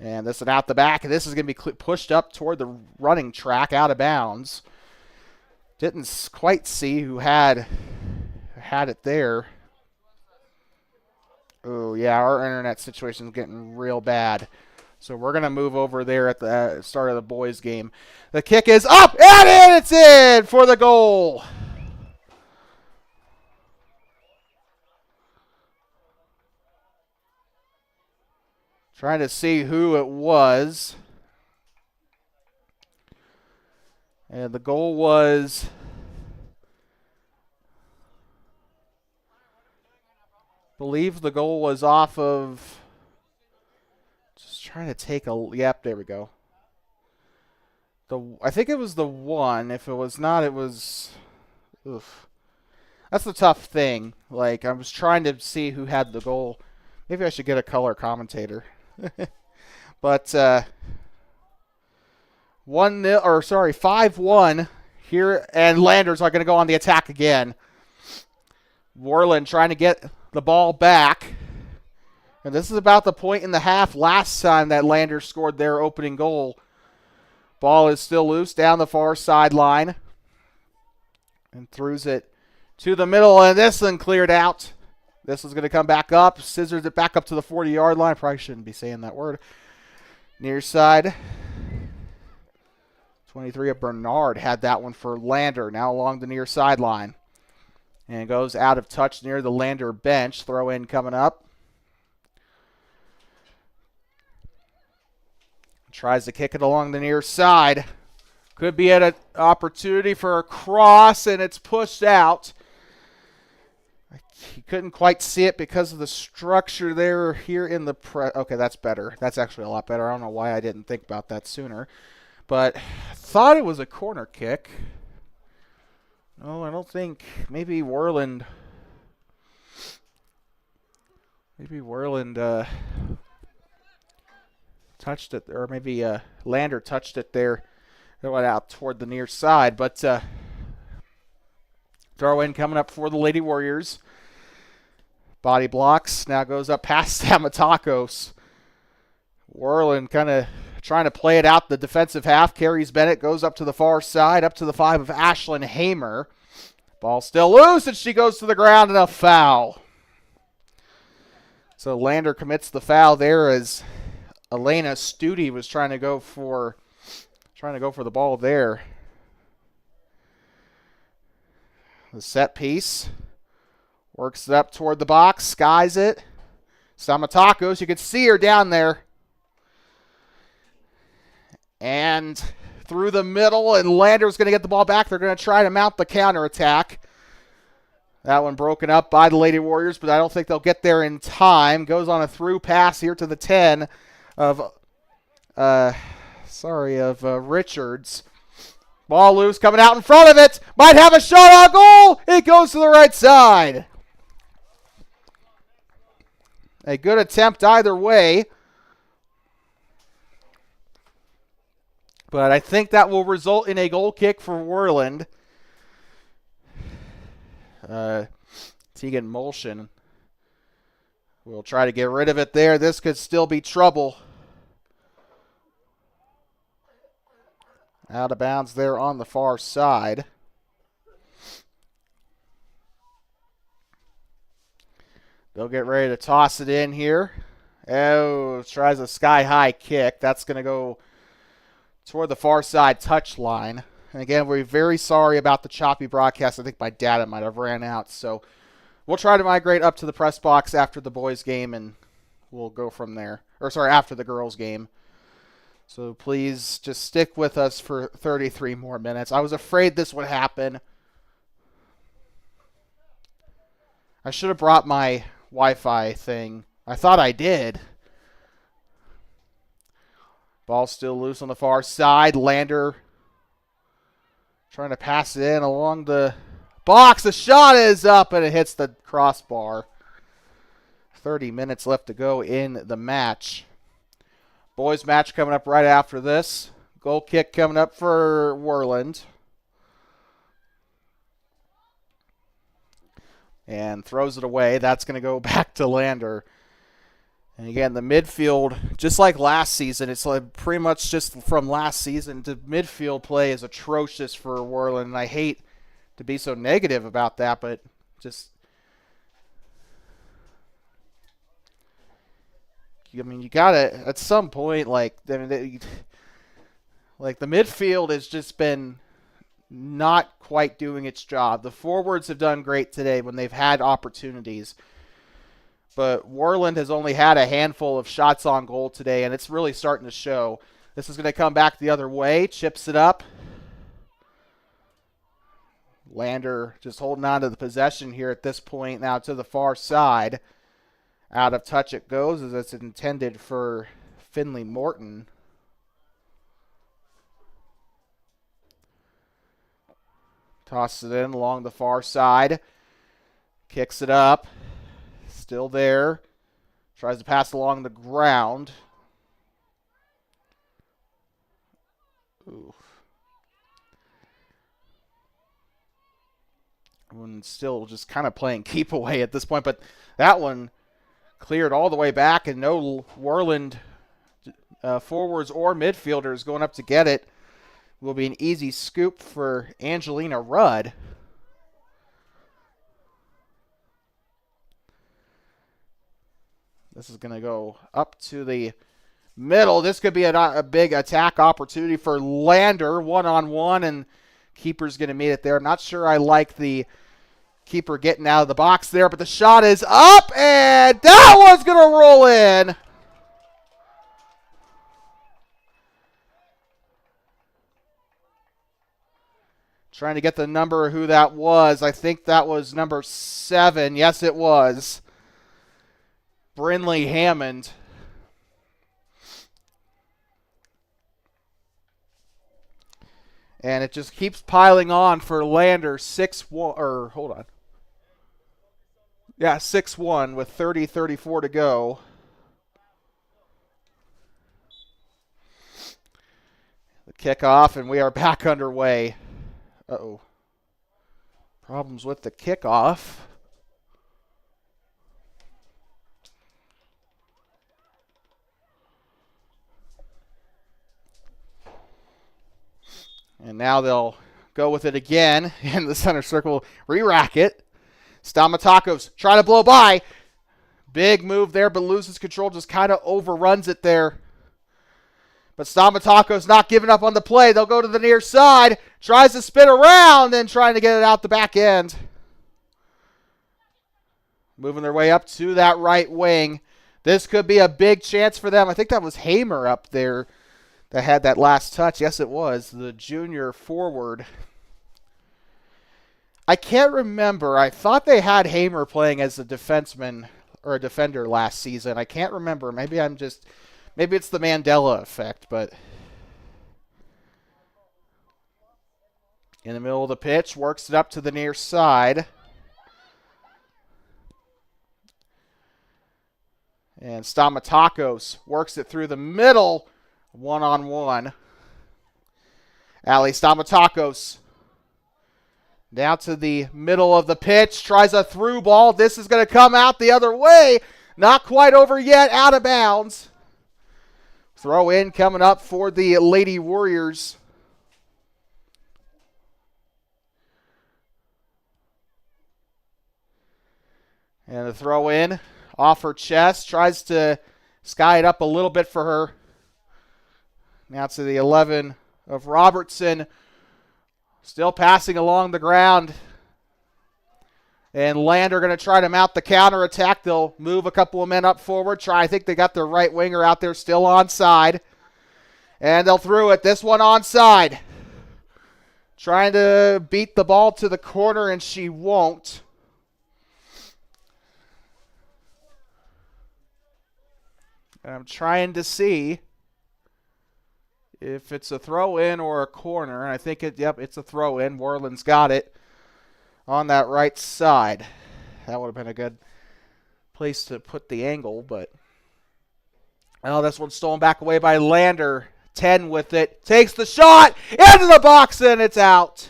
And this is out the back. This is going to be pushed up toward the running track, out of bounds. Didn't quite see who had it there. Oh, yeah, our internet situation is getting real bad. So we're going to move over there at the start of the boys' game. The kick is up, and it's in for the goal. Trying to see who it was. And the goal was... I believe the goal was off of... Just trying to take a... Yep, there we go. I think it was the one. If it was not, it was... Oof. That's the tough thing. Like, I was trying to see who had the goal. Maybe I should get a color commentator. But 5-1 here, and Landers are going to go on the attack again. Worland trying to get the ball back. And this is about the point in the half last time that Landers scored their opening goal. Ball is still loose down the far sideline. And throws it to the middle, and this one cleared out. This is going to come back up. Scissors it back up to the 40-yard line. Probably shouldn't be saying that word. Near side. 23 of Bernard had that one for Lander. Now along the near sideline. And goes out of touch near the Lander bench. Throw in coming up. Tries to kick it along the near side. Could be at an opportunity for a cross, and it's pushed out. He couldn't quite see it because of the structure there here in the Okay, that's better. That's actually a lot better. I don't know why I didn't think about that sooner. But I thought it was a corner kick. No, I don't think. Maybe Worland touched it, or maybe Lander touched it there. It went out toward the near side, but throw in coming up for the Lady Warriors. Body blocks, now goes up past Stamatakos. Worland kind of trying to play it out the defensive half. Carries Bennett, goes up to the far side, up to the 5 of Ashlyn Hamer. Ball still loose, and she goes to the ground, and a foul. So Lander commits the foul there as Elena Studi was trying to go for the ball there. The set piece. Works it up toward the box. Skies it. Stamatakos, you can see her down there. And through the middle, and Lander's going to get the ball back. They're going to try to mount the counterattack. That one broken up by the Lady Warriors, but I don't think they'll get there in time. Goes on a through pass here to the 10 of Richards. Ball loose, coming out in front of it. Might have a shot on goal. It goes to the right side. A good attempt either way. But I think that will result in a goal kick for Worland. Tegan Molshin will try to get rid of it there. This could still be trouble. Out of bounds there on the far side. They'll get ready to toss it in here. Oh, tries a sky-high kick. That's going to go toward the far side touchline. And again, we're very sorry about the choppy broadcast. I think my data might have ran out. So we'll try to migrate up to the press box after the boys' game, and we'll go from there. After the girls' game. So please just stick with us for 33 more minutes. I was afraid this would happen. I should have brought my Wi-Fi thing. I thought I did. Ball still loose on the far side. Lander trying to pass it in along the box. The shot is up, and it hits the crossbar. 30 minutes left to go in the match. Boys match coming up right after this. Goal kick coming up for Worland. And throws it away. That's going to go back to Lander. And again, the midfield, just like last season, it's like pretty much just from last season, the midfield play is atrocious for Worland. And I hate to be so negative about that, but just... I mean, you gotta at some point, like the midfield has just been not quite doing its job. The forwards have done great today when they've had opportunities, but Worland has only had a handful of shots on goal today, and it's really starting to show. This is going to come back the other way, chips it up. Lander just holding on to the possession here at this point. Now to the far side. Out of touch it goes as it's intended for Finley Morton. Tosses it in along the far side. Kicks it up. Still there. Tries to pass along the ground. Ooh. And still just kind of playing keep away at this point, but that one cleared all the way back, and no Worland forwards or midfielders going up to get it. Will be an easy scoop for Angelina Rudd. This is going to go up to the middle. This could be a big attack opportunity for Lander, one-on-one, and keeper's going to meet it there. I'm not sure I like the keeper getting out of the box there, but the shot is up, and that one's going to roll in. Trying to get the number of who that was. I think that was number 7. Yes, it was. Brinley Hammond. And it just keeps piling on for Lander. 6-1, or hold on. Yeah, 6-1 with 30-34 to go. The kickoff, and we are back underway. Uh-oh. Problems with the kickoff. And now they'll go with it again in the center circle. Re-rack it. Stamatakos trying to blow by. Big move there, but loses control. Just kind of overruns it there. But Stamatakos not giving up on the play. They'll go to the near side. Tries to spin around and trying to get it out the back end. Moving their way up to that right wing. This could be a big chance for them. I think that was Hamer up there that had that last touch. Yes, it was. The junior forward. I can't remember. I thought they had Hamer playing as a defenseman or a defender last season. I can't remember. Maybe it's the Mandela effect, but in the middle of the pitch, works it up to the near side. And Stamatakos works it through the middle, one-on-one. Ali Stamatakos down to the middle of the pitch, tries a through ball. This is going to come out the other way. Not quite over yet, out of bounds. Throw in coming up for the Lady Warriors. And the throw in off her chest. Tries to sky it up a little bit for her. Now to the 11 of Robertson. Still passing along the ground. And Lander going to try to mount the counterattack. They'll move a couple of men up forward. I think they got their right winger out there still onside. And they'll throw it. This one onside. Trying to beat the ball to the corner, and she won't. And I'm trying to see if it's a throw-in or a corner. I think it's a throw-in. Worland's got it on that right side. That would have been a good place to put the angle, but this one's stolen back away by Lander. 10 with it. Takes the shot into the box, and it's out.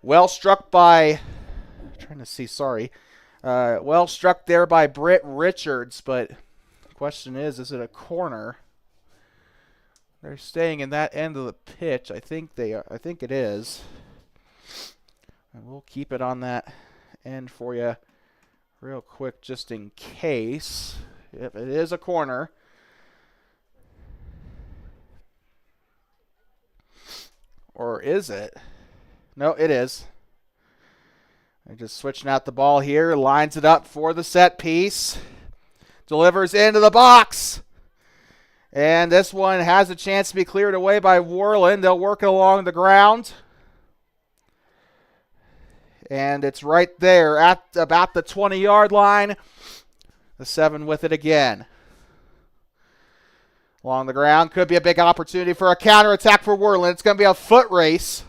Well struck by, well struck there by Britt Richards, but the question is it a corner? They're staying in that end of the pitch. I think it is. And we'll keep it on that end for you real quick just in case. Yep, it is a corner. Or is it? No, it is. They're just switching out the ball here. Lines it up for the set piece. Delivers into the box. And this one has a chance to be cleared away by Worland. They'll work it along the ground. And it's right there at about the 20-yard line. The 7 with it again. Along the ground. Could be a big opportunity for a counterattack for Worland. It's going to be a foot race.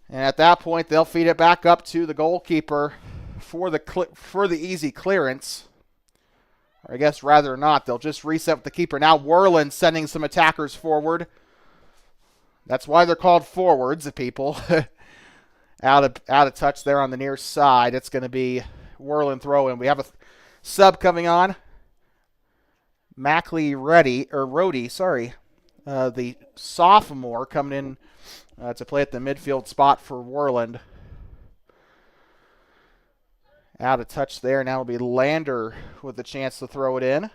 And at that point, they'll feed it back up to the goalkeeper for the easy clearance. Or I guess rather not. They'll just reset with the keeper. Now Worland sending some attackers forward. That's why they're called forwards, people. out of touch there on the near side. It's going to be Worland throw-in. We have a sub coming on. Mackley Rhodey, the sophomore coming in to play at the midfield spot for Worland. Out of touch there. Now it'll be Lander with the chance to throw it in.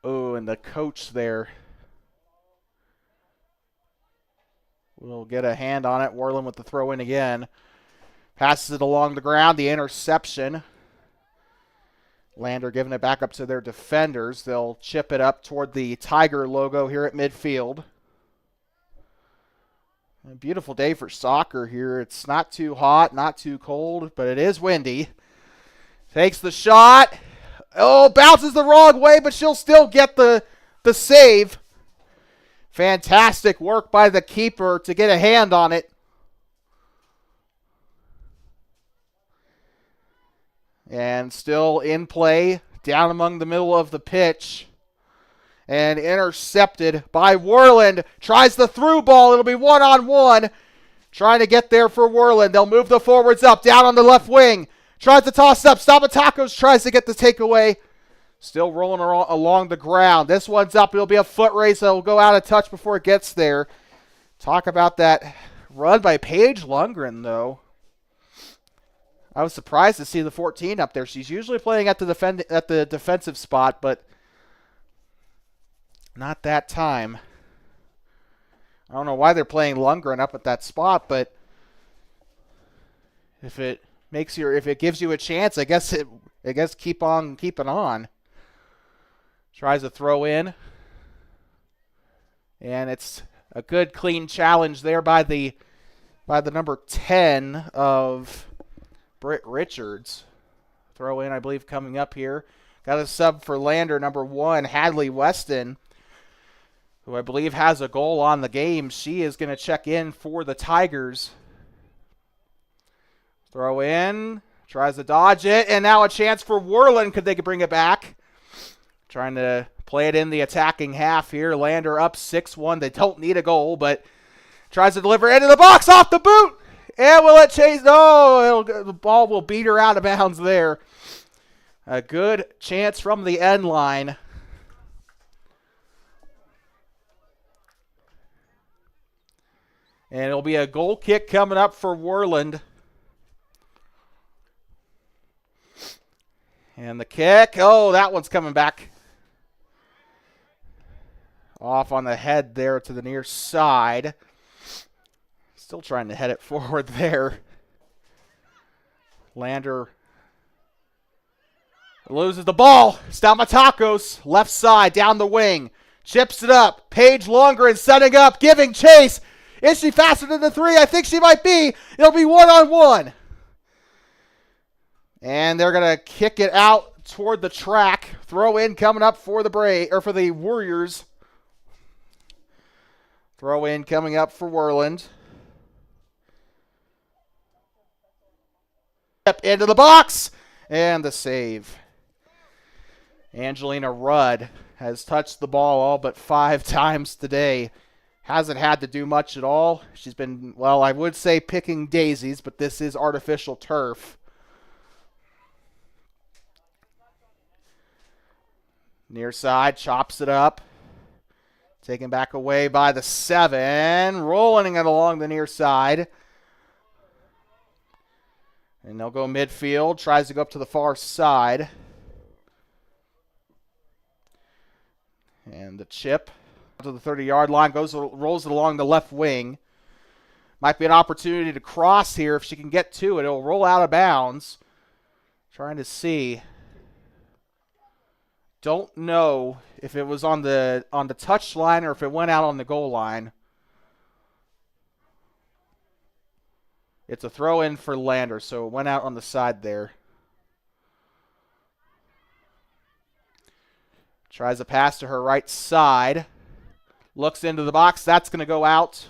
Oh, and the coach there will get a hand on it. Worland with the throw in again. Passes it along the ground. The interception. Lander giving it back up to their defenders. They'll chip it up toward the Tiger logo here at midfield. A beautiful day for soccer here. It's not too hot, not too cold, but it is windy. Takes the shot. Oh, bounces the wrong way, but she'll still get the save. Fantastic work by the keeper to get a hand on it. And still in play, down among the middle of the pitch. And intercepted by Worland. Tries the through ball. It'll be one-on-one. Trying to get there for Worland. They'll move the forwards up, down on the left wing. Tries to toss up. Stamatakos tries to get the takeaway. Still rolling along the ground. This one's up. It'll be a foot race. It'll go out of touch before it gets there. Talk about that run by Paige Lundgren, though. I was surprised to see the 14 up there. She's usually playing at the defensive spot, but not that time. I don't know why they're playing Lundgren up at that spot, but if it gives you a chance, I guess keep on keeping on. Tries to throw in, and it's a good clean challenge there by the number 10 of Britt Richards. Throw in, I believe, coming up here. Got a sub for Lander, number 1, Hadley Weston, who I believe has a goal on the game. She is going to check in for the Tigers. Throw in, tries to dodge it, and now a chance for Worland. Could they bring it back? Trying to play it in the attacking half here. Lander up 6-1. They don't need a goal, but tries to deliver into the box off the boot. And will it chase? No, the ball will beat her out of bounds there. A good chance from the end line. And it'll be a goal kick coming up for Worland. And the kick, oh, that one's coming back. Off on the head there to the near side. Still trying to head it forward there. Lander loses the ball. Stamatakos, left side, down the wing. Chips it up. Paige Lundgren setting up, giving chase. Is she faster than the 3? I think she might be. It'll be one-on-one. And they're going to kick it out toward the track. Throw in coming up for the Warriors. Throw in coming up for Worland. Step into the box. And the save. Angelina Rudd has touched the ball all but 5 times today. Hasn't had to do much at all. She's been, well, I would say picking daisies, but this is artificial turf. Near side, chops it up. Taken back away by the 7. Rolling it along the near side. And they'll go midfield. Tries to go up to the far side. And the chip to the 30-yard line. Rolls it along the left wing. Might be an opportunity to cross here if she can get to it. It'll roll out of bounds. Trying to see. Don't know if it was on the touch line or if it went out on the goal line. It's a throw in for Lander, so it went out on the side there. Tries a pass to her right side. Looks into the box. That's going to go out.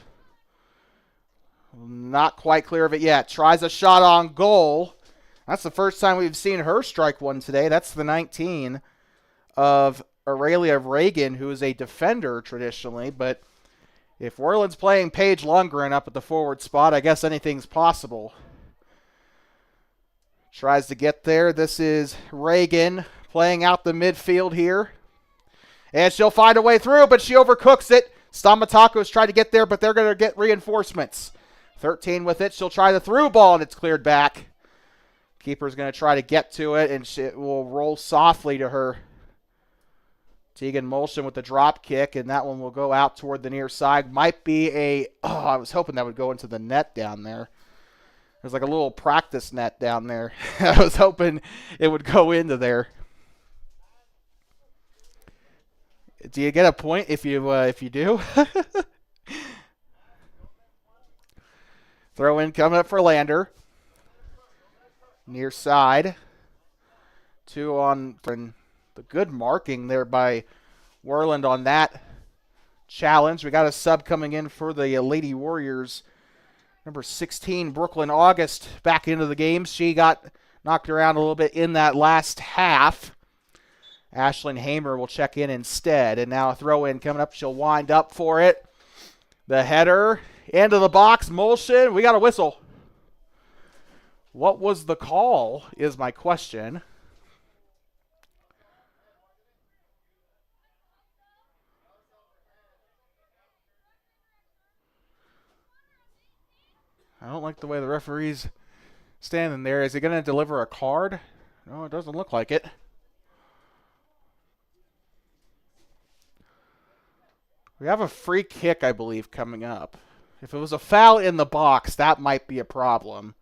Not quite clear of it yet. Tries a shot on goal. That's the first time we've seen her strike one today. That's the 19 of Aurelia Reagan, who is a defender traditionally. But if Worland's playing Paige Lundgren up at the forward spot, I guess anything's possible. Tries to get there. This is Reagan playing out the midfield here. And she'll find a way through, but she overcooks it. Stamatakos tried to get there, but they're going to get reinforcements. 13 with it. She'll try the through ball, and it's cleared back. Keeper's going to try to get to it, and she will roll softly to her. Tegan Molson with the drop kick, and that one will go out toward the near side. Might be a... Oh, I was hoping that would go into the net down there. There's like a little practice net down there. I was hoping it would go into there. Do you get a point if you do? Throw in coming up for Lander. Near side. 2 on the good marking there by Worland on that challenge. We got a sub coming in for the Lady Warriors. Number 16, Brooklyn August, back into the game. She got knocked around a little bit in that last half. Ashlyn Hamer will check in instead. And now a throw-in coming up. She'll wind up for it. The header into the box. Molson. We got a whistle. What was the call is my question. I don't like the way the referee's standing there. Is he going to deliver a card? No, it doesn't look like it. We have a free kick, I believe, coming up. If it was a foul in the box, that might be a problem.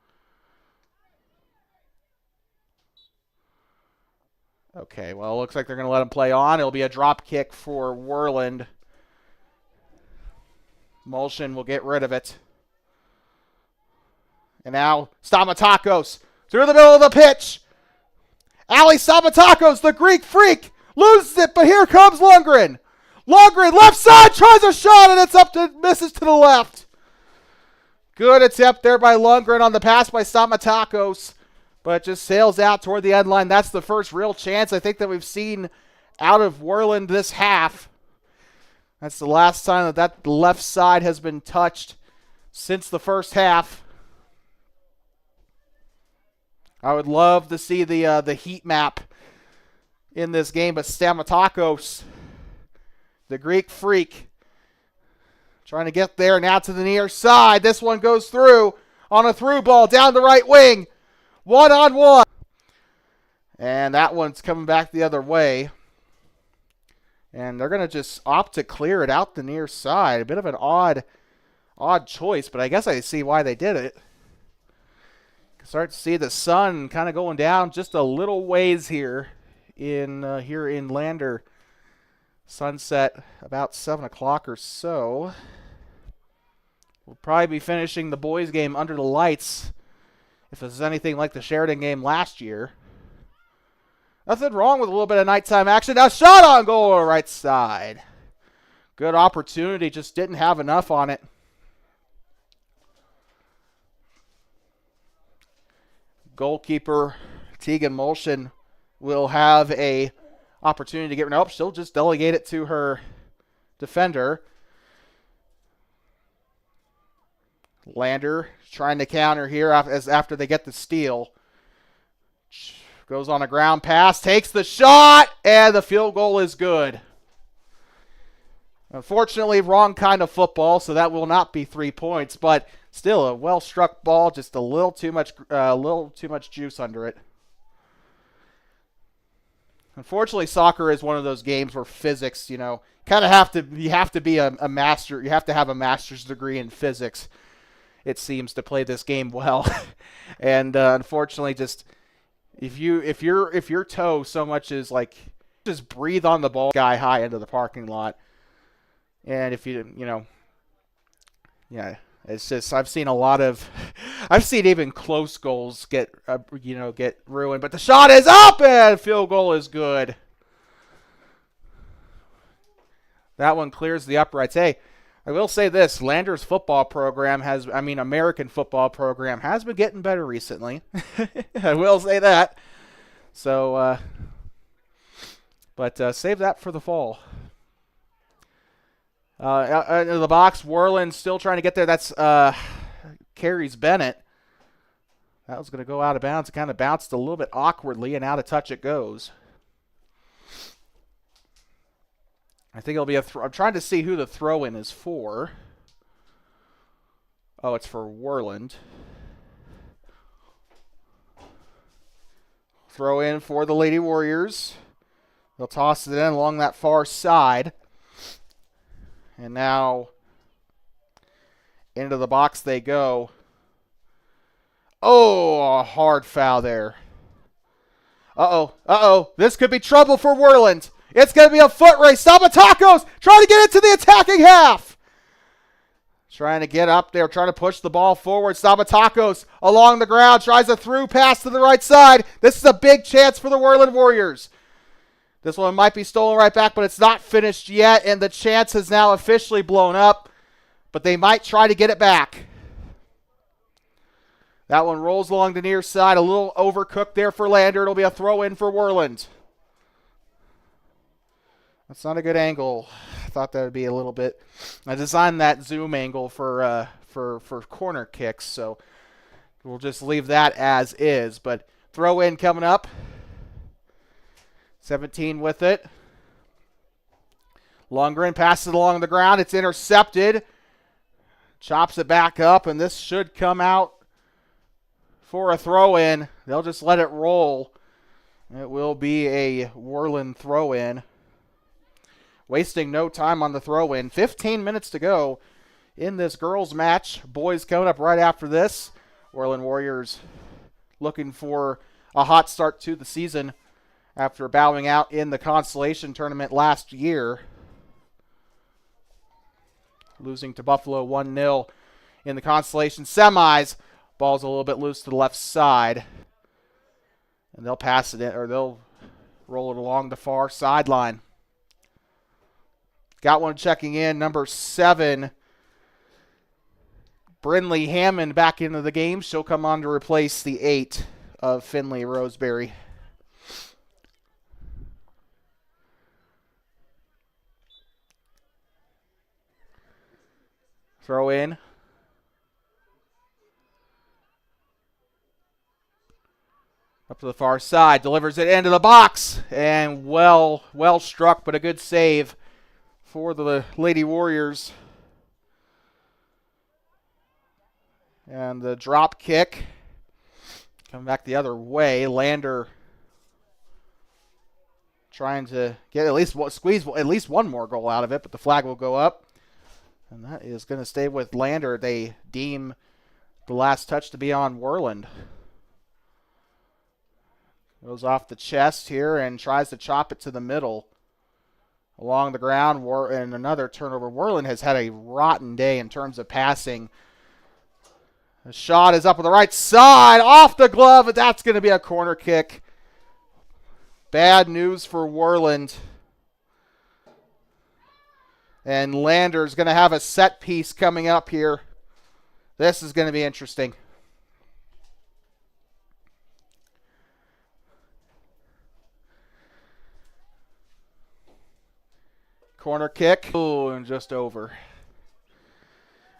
Okay, well, it looks like they're going to let him play on. It'll be a drop kick for Worland. Molson will get rid of it. And now Stamatakos through the middle of the pitch. Ali Stamatakos, the Greek freak, loses it, but here comes Lundgren. Lundgren, left side, tries a shot, and it's up to misses to the left. Good attempt there by Lundgren on the pass by Stamatakos, but it just sails out toward the end line. That's the first real chance I think that we've seen out of Worland this half. That's the last time that left side has been touched since the first half. I would love to see the heat map in this game, but Stamatakos, the Greek freak, trying to get there now to the near side. This one goes through on a through ball down the right wing. 1-on-1. And that one's coming back the other way. And they're going to just opt to clear it out the near side. A bit of an odd choice, but I guess I see why they did it. Start to see the sun kind of going down just a little ways here in Lander. Sunset about 7 o'clock or so. We'll probably be finishing the boys' game under the lights if this is anything like the Sheridan game last year. Nothing wrong with a little bit of nighttime action. Now shot on goal right side. Good opportunity, just didn't have enough on it. Goalkeeper Tegan Molson will have a opportunity to get... Nope, she'll just delegate it to her defender. Lander trying to counter here after they get the steal. Goes on a ground pass, takes the shot, and the field goal is good. Unfortunately, wrong kind of football, so that will not be 3 points, but still a well-struck ball, just a little too much juice under it. Unfortunately, soccer is one of those games where physics, you have to be a master. You have to have a master's degree in physics, it seems, to play this game well. And unfortunately, just if your toe so much as like just breathe on the ball sky high into the parking lot, and if yeah, It's just I've seen I've seen even close goals get get ruined. But the shot is up and field goal is good. That one clears the uprights. Hey, I will say this: Lander's football program American football program has been getting better recently. I will say that. So, but save that for the fall. Into the box, Worland still trying to get there. That's carries Bennett. That was going to go out of bounds. It kind of bounced a little bit awkwardly, and out of touch it goes. I think it'll be I'm trying to see who the throw-in is for. Oh, it's for Worland. Throw in for the Lady Warriors. They'll toss it in along that far side. And now into the box they go. Oh, a hard foul there. Uh-oh. This could be trouble for Worland. It's going to be a foot race. Stamatacos trying to get into the attacking half. Trying to get up there, trying to push the ball forward. Stamatacos along the ground, tries a through pass to the right side. This is a big chance for the Worland Warriors. This one might be stolen right back, but it's not finished yet, and the chance has now officially blown up, but they might try to get it back. That one rolls along the near side, a little overcooked there for Lander. It'll be a throw-in for Worland. That's not a good angle. I thought that would be a little bit. I designed that zoom angle for corner kicks, so we'll just leave that as is. But throw in coming up. 17 with it. Lundgren passes it along the ground. It's intercepted. Chops it back up, and this should come out for a throw-in. They'll just let it roll. It will be a Worland throw-in. Wasting no time on the throw-in. 15 minutes to go in this girls match. Boys coming up right after this. Worland Warriors looking for a hot start to the season after bowing out in the consolation tournament last year. Losing to Buffalo 1-0 in the consolation semis. Ball's a little bit loose to the left side. And they'll pass it in, or they'll roll it along the far sideline. Got one checking in, number 7. Brynlee Hammond back into the game. She'll come on to replace the 8 of Finley Roseberry. Throw in. Up to the far side. Delivers it into the box. And well struck, but a good save for the Lady Warriors. And the drop kick. Coming back the other way. Lander trying to get squeeze at least one more goal out of it, but the flag will go up. And that is going to stay with Lander. They deem the last touch to be on Worland. Goes off the chest here and tries to chop it to the middle. Along the ground, and another turnover. Worland has had a rotten day in terms of passing. The shot is up on the right side, off the glove, but that's going to be a corner kick. Bad news for Worland. And Lander's going to have a set piece coming up here. This is going to be interesting. Corner kick. Oh, and just over.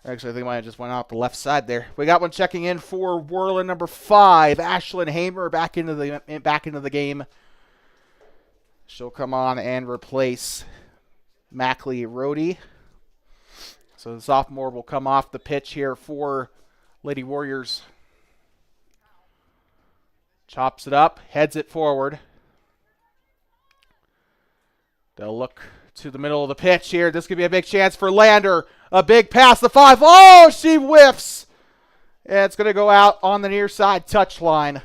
Actually, I think mine just went out the left side there. We got one checking in for Worland, number 5. Ashlyn Hamer back into the game. She'll come on and replace Mackley Rohde. So the sophomore will come off the pitch here for Lady Warriors. Chops it up, heads it forward. They'll look to the middle of the pitch here. This could be a big chance for Lander. A big pass, the 5. Oh, she whiffs. And it's going to go out on the near side touchline.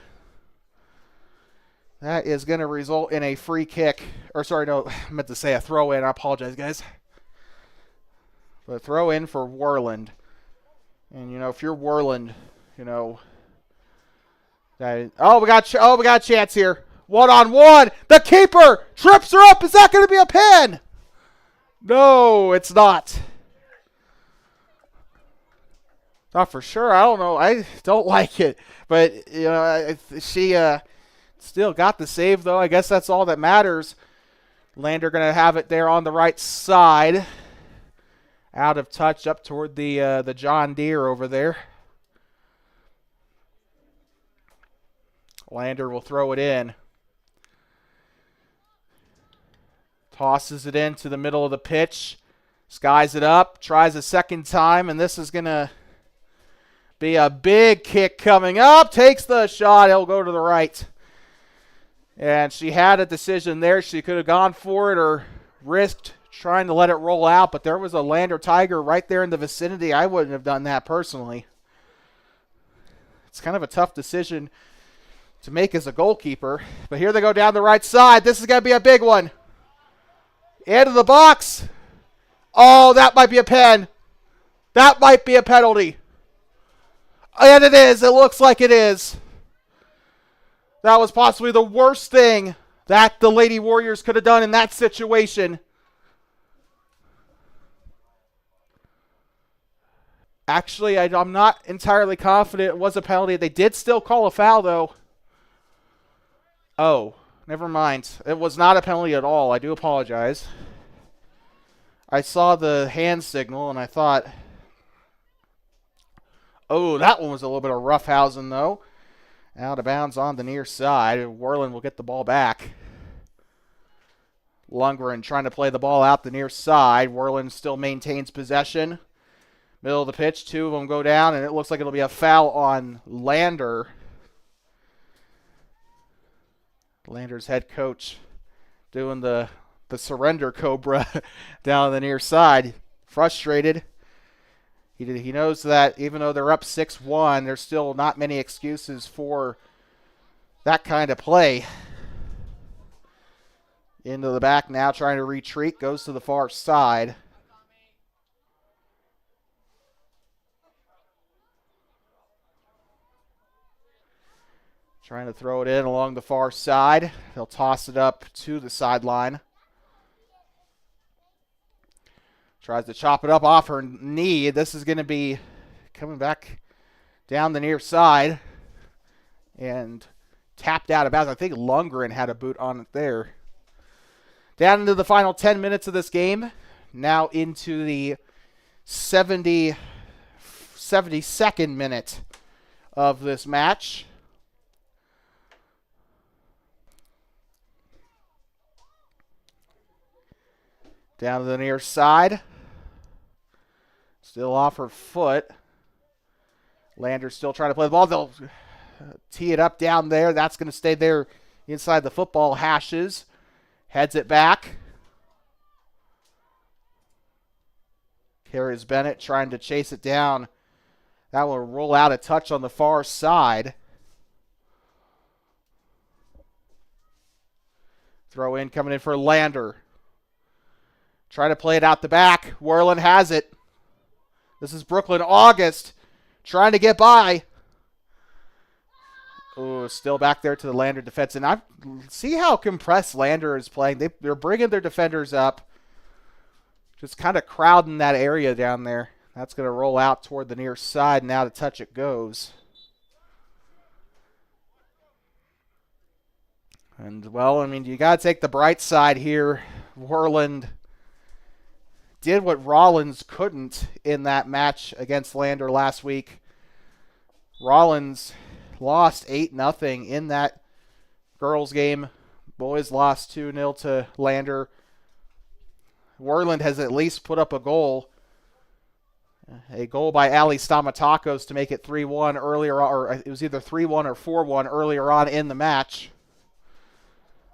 That is going to result in a free kick. Or sorry, no, I meant to say a throw in. I apologize, guys. But a throw in for Worland. And, if you're Worland, we got a chance here. One-on-one. The keeper trips her up. Is that going to be a pin? No, it's not. Not for sure. I don't know. I don't like it. But, she still got the save, though. I guess that's all that matters. Lander going to have it there on the right side. Out of touch up toward the John Deere over there. Lander will throw it in. Tosses it into the middle of the pitch. Skies it up. Tries a second time, and this is going to be a big kick coming up. Takes the shot. It'll go to the right. And she had a decision there. She could have gone for it or risked trying to let it roll out, but there was a Lander Tiger right there in the vicinity. I wouldn't have done that personally. It's kind of a tough decision to make as a goalkeeper. But here they go down the right side. This is going to be a big one. Into the box. Oh, that might be a pen. That might be a penalty. And it is. It looks like it is. That was possibly the worst thing that the Lady Warriors could have done in that situation. Actually, I'm not entirely confident it was a penalty. They did still call a foul, though. Oh, never mind. It was not a penalty at all. I do apologize. I saw the hand signal, and I thought, oh, that one was a little bit of roughhousing, though. Out of bounds on the near side. Worland will get the ball back. Lundgren trying to play the ball out the near side. Worland still maintains possession. Middle of the pitch, two of them go down, and it looks like it'll be a foul on Lander. Lander's head coach doing the surrender cobra down the near side. Frustrated. He knows that even though they're up 6-1, there's still not many excuses for that kind of play. Into the back now, trying to retreat. Goes to the far side. Trying to throw it in along the far side. He'll toss it up to the sideline. Tries to chop it up off her knee. This is going to be coming back down the near side. And tapped out of bounds. I think Lundgren had a boot on it there. Down into the final 10 minutes of this game. Now into the 72nd minute of this match. Down to the near side. Still off her foot. Lander's still trying to play the ball. They'll tee it up down there. That's going to stay there inside the football hashes. Heads it back. Carries Bennett trying to chase it down. That will roll out a touch on the far side. Throw in coming in for Lander. Try to play it out the back. Worland has it. This is Brooklyn August trying to get by. Oh, still back there to the Lander defense. And I see how compressed Lander is playing. They're bringing their defenders up. Just kind of crowding that area down there. That's going to roll out toward the near side. Now to touch it goes. And, well, I mean, you got to take the bright side here. Worland did what Rollins couldn't in that match against Lander last week. Rollins lost 8-0 in that girls game. Boys lost 2-0 to Lander. Worland has at least put up a goal. A goal by Ali Stamatakos to make it 3-1 earlier, or it was either 3-1 or 4-1 earlier on in the match.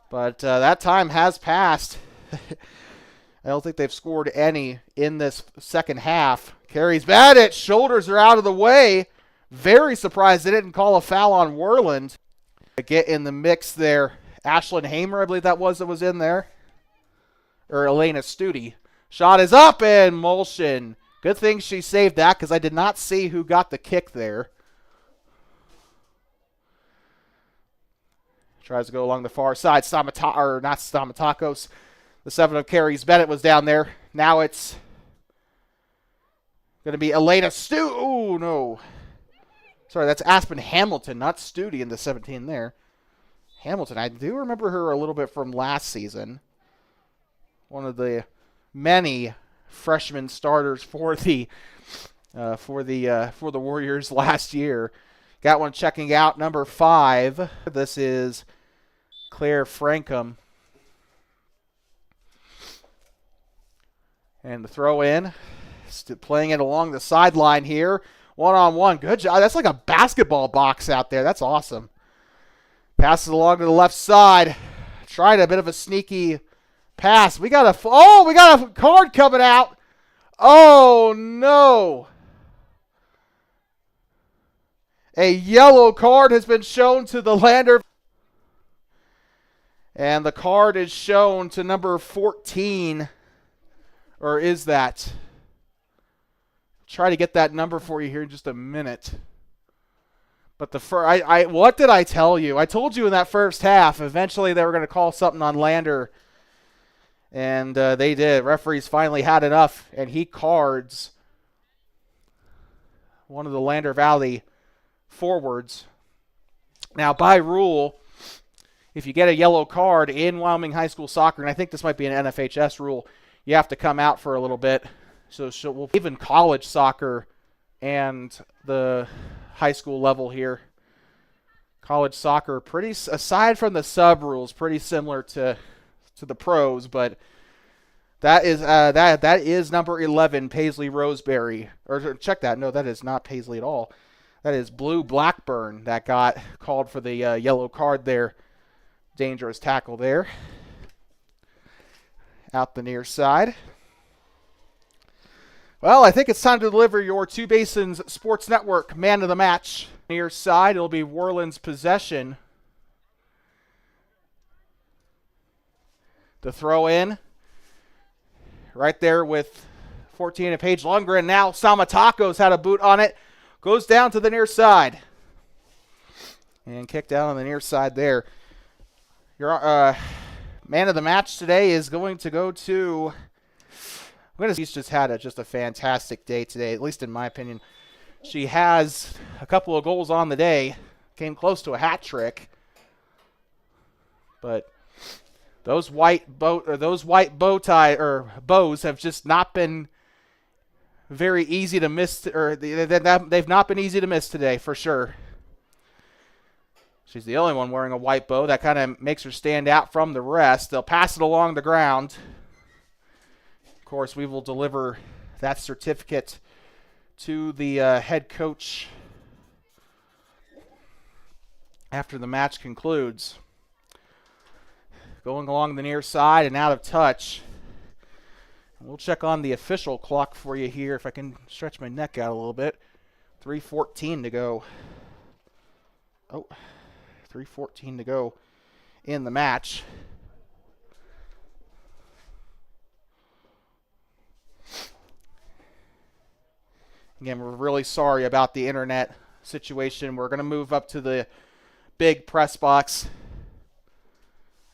But that time has passed. I don't think they've scored any in this second half. Carries Bennett. Shoulders are out of the way. Very surprised they didn't call a foul on Worland. Get in the mix there. Ashlyn Hamer, I believe that was in there. Or Elena Studi. Shot is up, and Molshin Good thing she saved that because I did not see who got the kick there. Tries to go along the far side. Not Stamatakos. The 7 of carries. Bennett was down there. Now it's going to be Elena Oh, no. Sorry, that's Aspen Hamilton, not Studi in the 17 there. Hamilton, I do remember her a little bit from last season. One of the many freshman starters for the Warriors last year. Got one checking out, number 5. This is Claire Frankham. And the throw in, playing it along the sideline here. One-on-one, good job. That's like a basketball box out there. That's awesome. Passes along to the left side. Tried a bit of a sneaky pass. We got a card coming out. Oh, no. A yellow card has been shown to the Lander. And the card is shown to number 14. Or is that? Try to get that number for you here in just a minute. But what did I tell you? I told you in that first half, eventually they were going to call something on Lander. And they did. Referees finally had enough, and he cards one of the Lander Valley forwards. Now, by rule, if you get a yellow card in Wyoming high school soccer, and I think this might be an NFHS rule, you have to come out for a little bit. So even college soccer and the high school level here, college soccer, aside from the sub rules, pretty similar to the pros, but that is number 11, Paisley Roseberry. Or check that. No, that is not Paisley at all. That is Blue Blackburn that got called for the yellow card there. Dangerous tackle there. Out the near side. Well, I think it's time to deliver your Two Basins Sports Network man of the match. Near side, it'll be Worland's possession. The throw in. Right there with 14 and Paige Lundgren. Now Stamatakos had a boot on it. Goes down to the near side. And kicked out on the near side there. Your man of the match today is going to go to... He's just had a fantastic day today, at least in my opinion. She has a couple of goals on the day. Came close to a hat trick. But those white bow tie or bows have just not been very easy to miss, or they've not been easy to miss today for sure. She's the only one wearing a white bow. That kind of makes her stand out from the rest. They'll pass it along the ground. Of course, we will deliver that certificate to the head coach after the match concludes. Going along the near side and out of touch. We'll check on the official clock for you here if I can stretch my neck out a little bit. 3:14 to go. 3:14 to go in the match. Again, we're really sorry about the internet situation. We're going to move up to the big press box.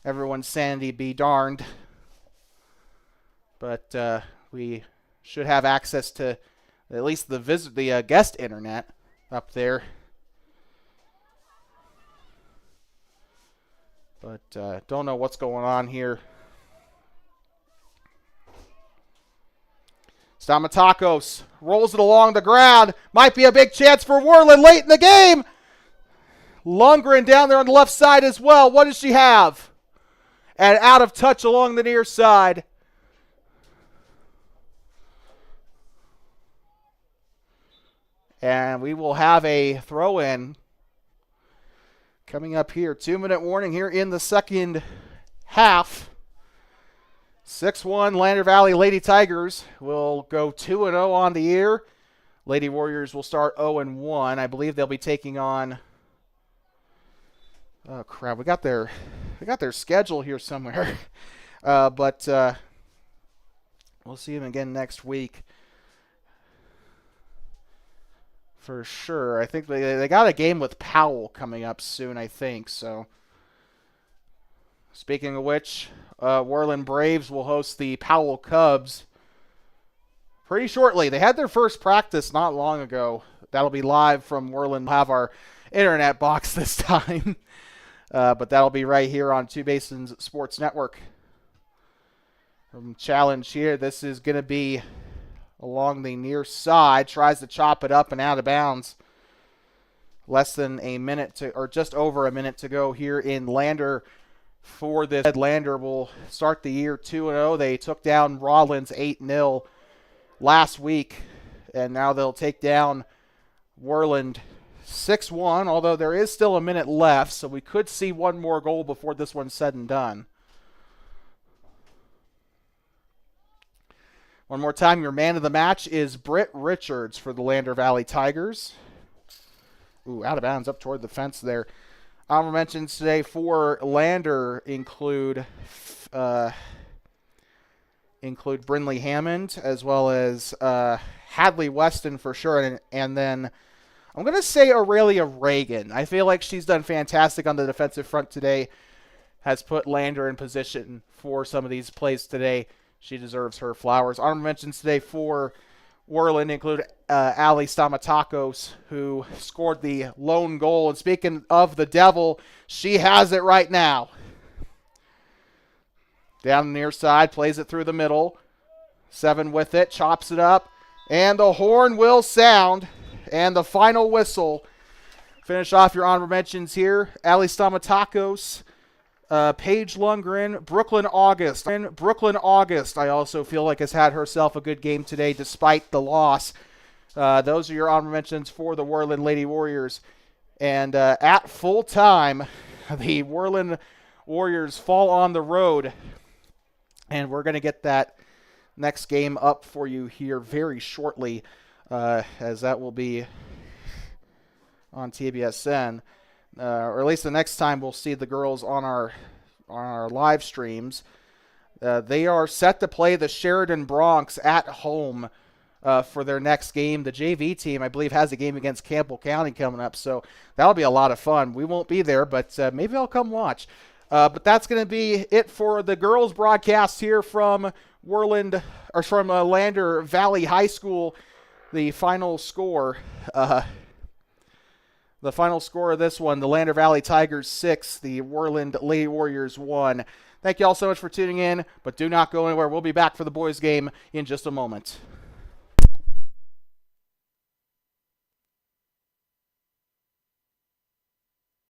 Everyone's sanity be darned. But we should have access to at least the guest internet up there. But don't know what's going on here. Stamatakos rolls it along the ground. Might be a big chance for Worland late in the game. Lundgren down there on the left side as well. What does she have? And out of touch along the near side. And we will have a throw-in coming up here. 2-minute warning here in the second half. 6-1 Lander Valley Lady Tigers will go 2-0 on the year. Lady Warriors will start 0-1. I believe they'll be taking on... Oh, crap. We got their schedule here somewhere. But we'll see them again next week. for sure. I think they got a game with Powell coming up soon, I think. So, speaking of which, Worland Braves will host the Powell Cubs pretty shortly. They had their first practice not long ago. That'll be live from Worland. We'll have our internet box this time. But that'll be right here on Two Basins Sports Network. From challenge here, this is going to be along the near side. Tries to chop it up and out of bounds. Less than a minute to, or just over a minute to go here in Lander for this. Lander will start the year 2-0. They took down Rollins 8-0 last week, and now they'll take down Worland 6-1, although there is still a minute left, so we could see one more goal before this one's said and done. One more time, your man of the match is Britt Richards for the Lander Valley Tigers. Ooh, out of bounds up toward the fence there. Honorable mentions today for Lander include Brindley Hammond as well as Hadley Weston for sure, and then I'm going to say Aurelia Reagan. I feel like she's done fantastic on the defensive front today, has put Lander in position for some of these plays today. She deserves her flowers. Honorable mentions today for Worland include Ali Stamatakos, who scored the lone goal. And speaking of the devil, she has it right now. Down the near side, plays it through the middle. 7 with it, chops it up, and the horn will sound. And the final whistle. Finish off your honorable mentions here. Ali Stamatakos, Paige Lundgren, Brooklyn August. And Brooklyn August, I also feel like has had herself a good game today despite the loss. Those are your honorable mentions for the Worland Lady Warriors. And at full time, the Worland Warriors fall on the road. And we're going to get that next game up for you here very shortly. As that will be on TBSN, or at least the next time we'll see the girls on our live streams. They are set to play the Sheridan Bronx at home for their next game. The JV team, I believe, has a game against Campbell County coming up, so that'll be a lot of fun. We won't be there, but maybe I'll come watch. But that's going to be it for the girls' broadcast here from Worland, or from Lander Valley High School. The final score of this one, the Lander Valley Tigers 6, the Worland Lady Warriors 1. Thank you all so much for tuning in, but do not go anywhere. We'll be back for the boys' game in just a moment.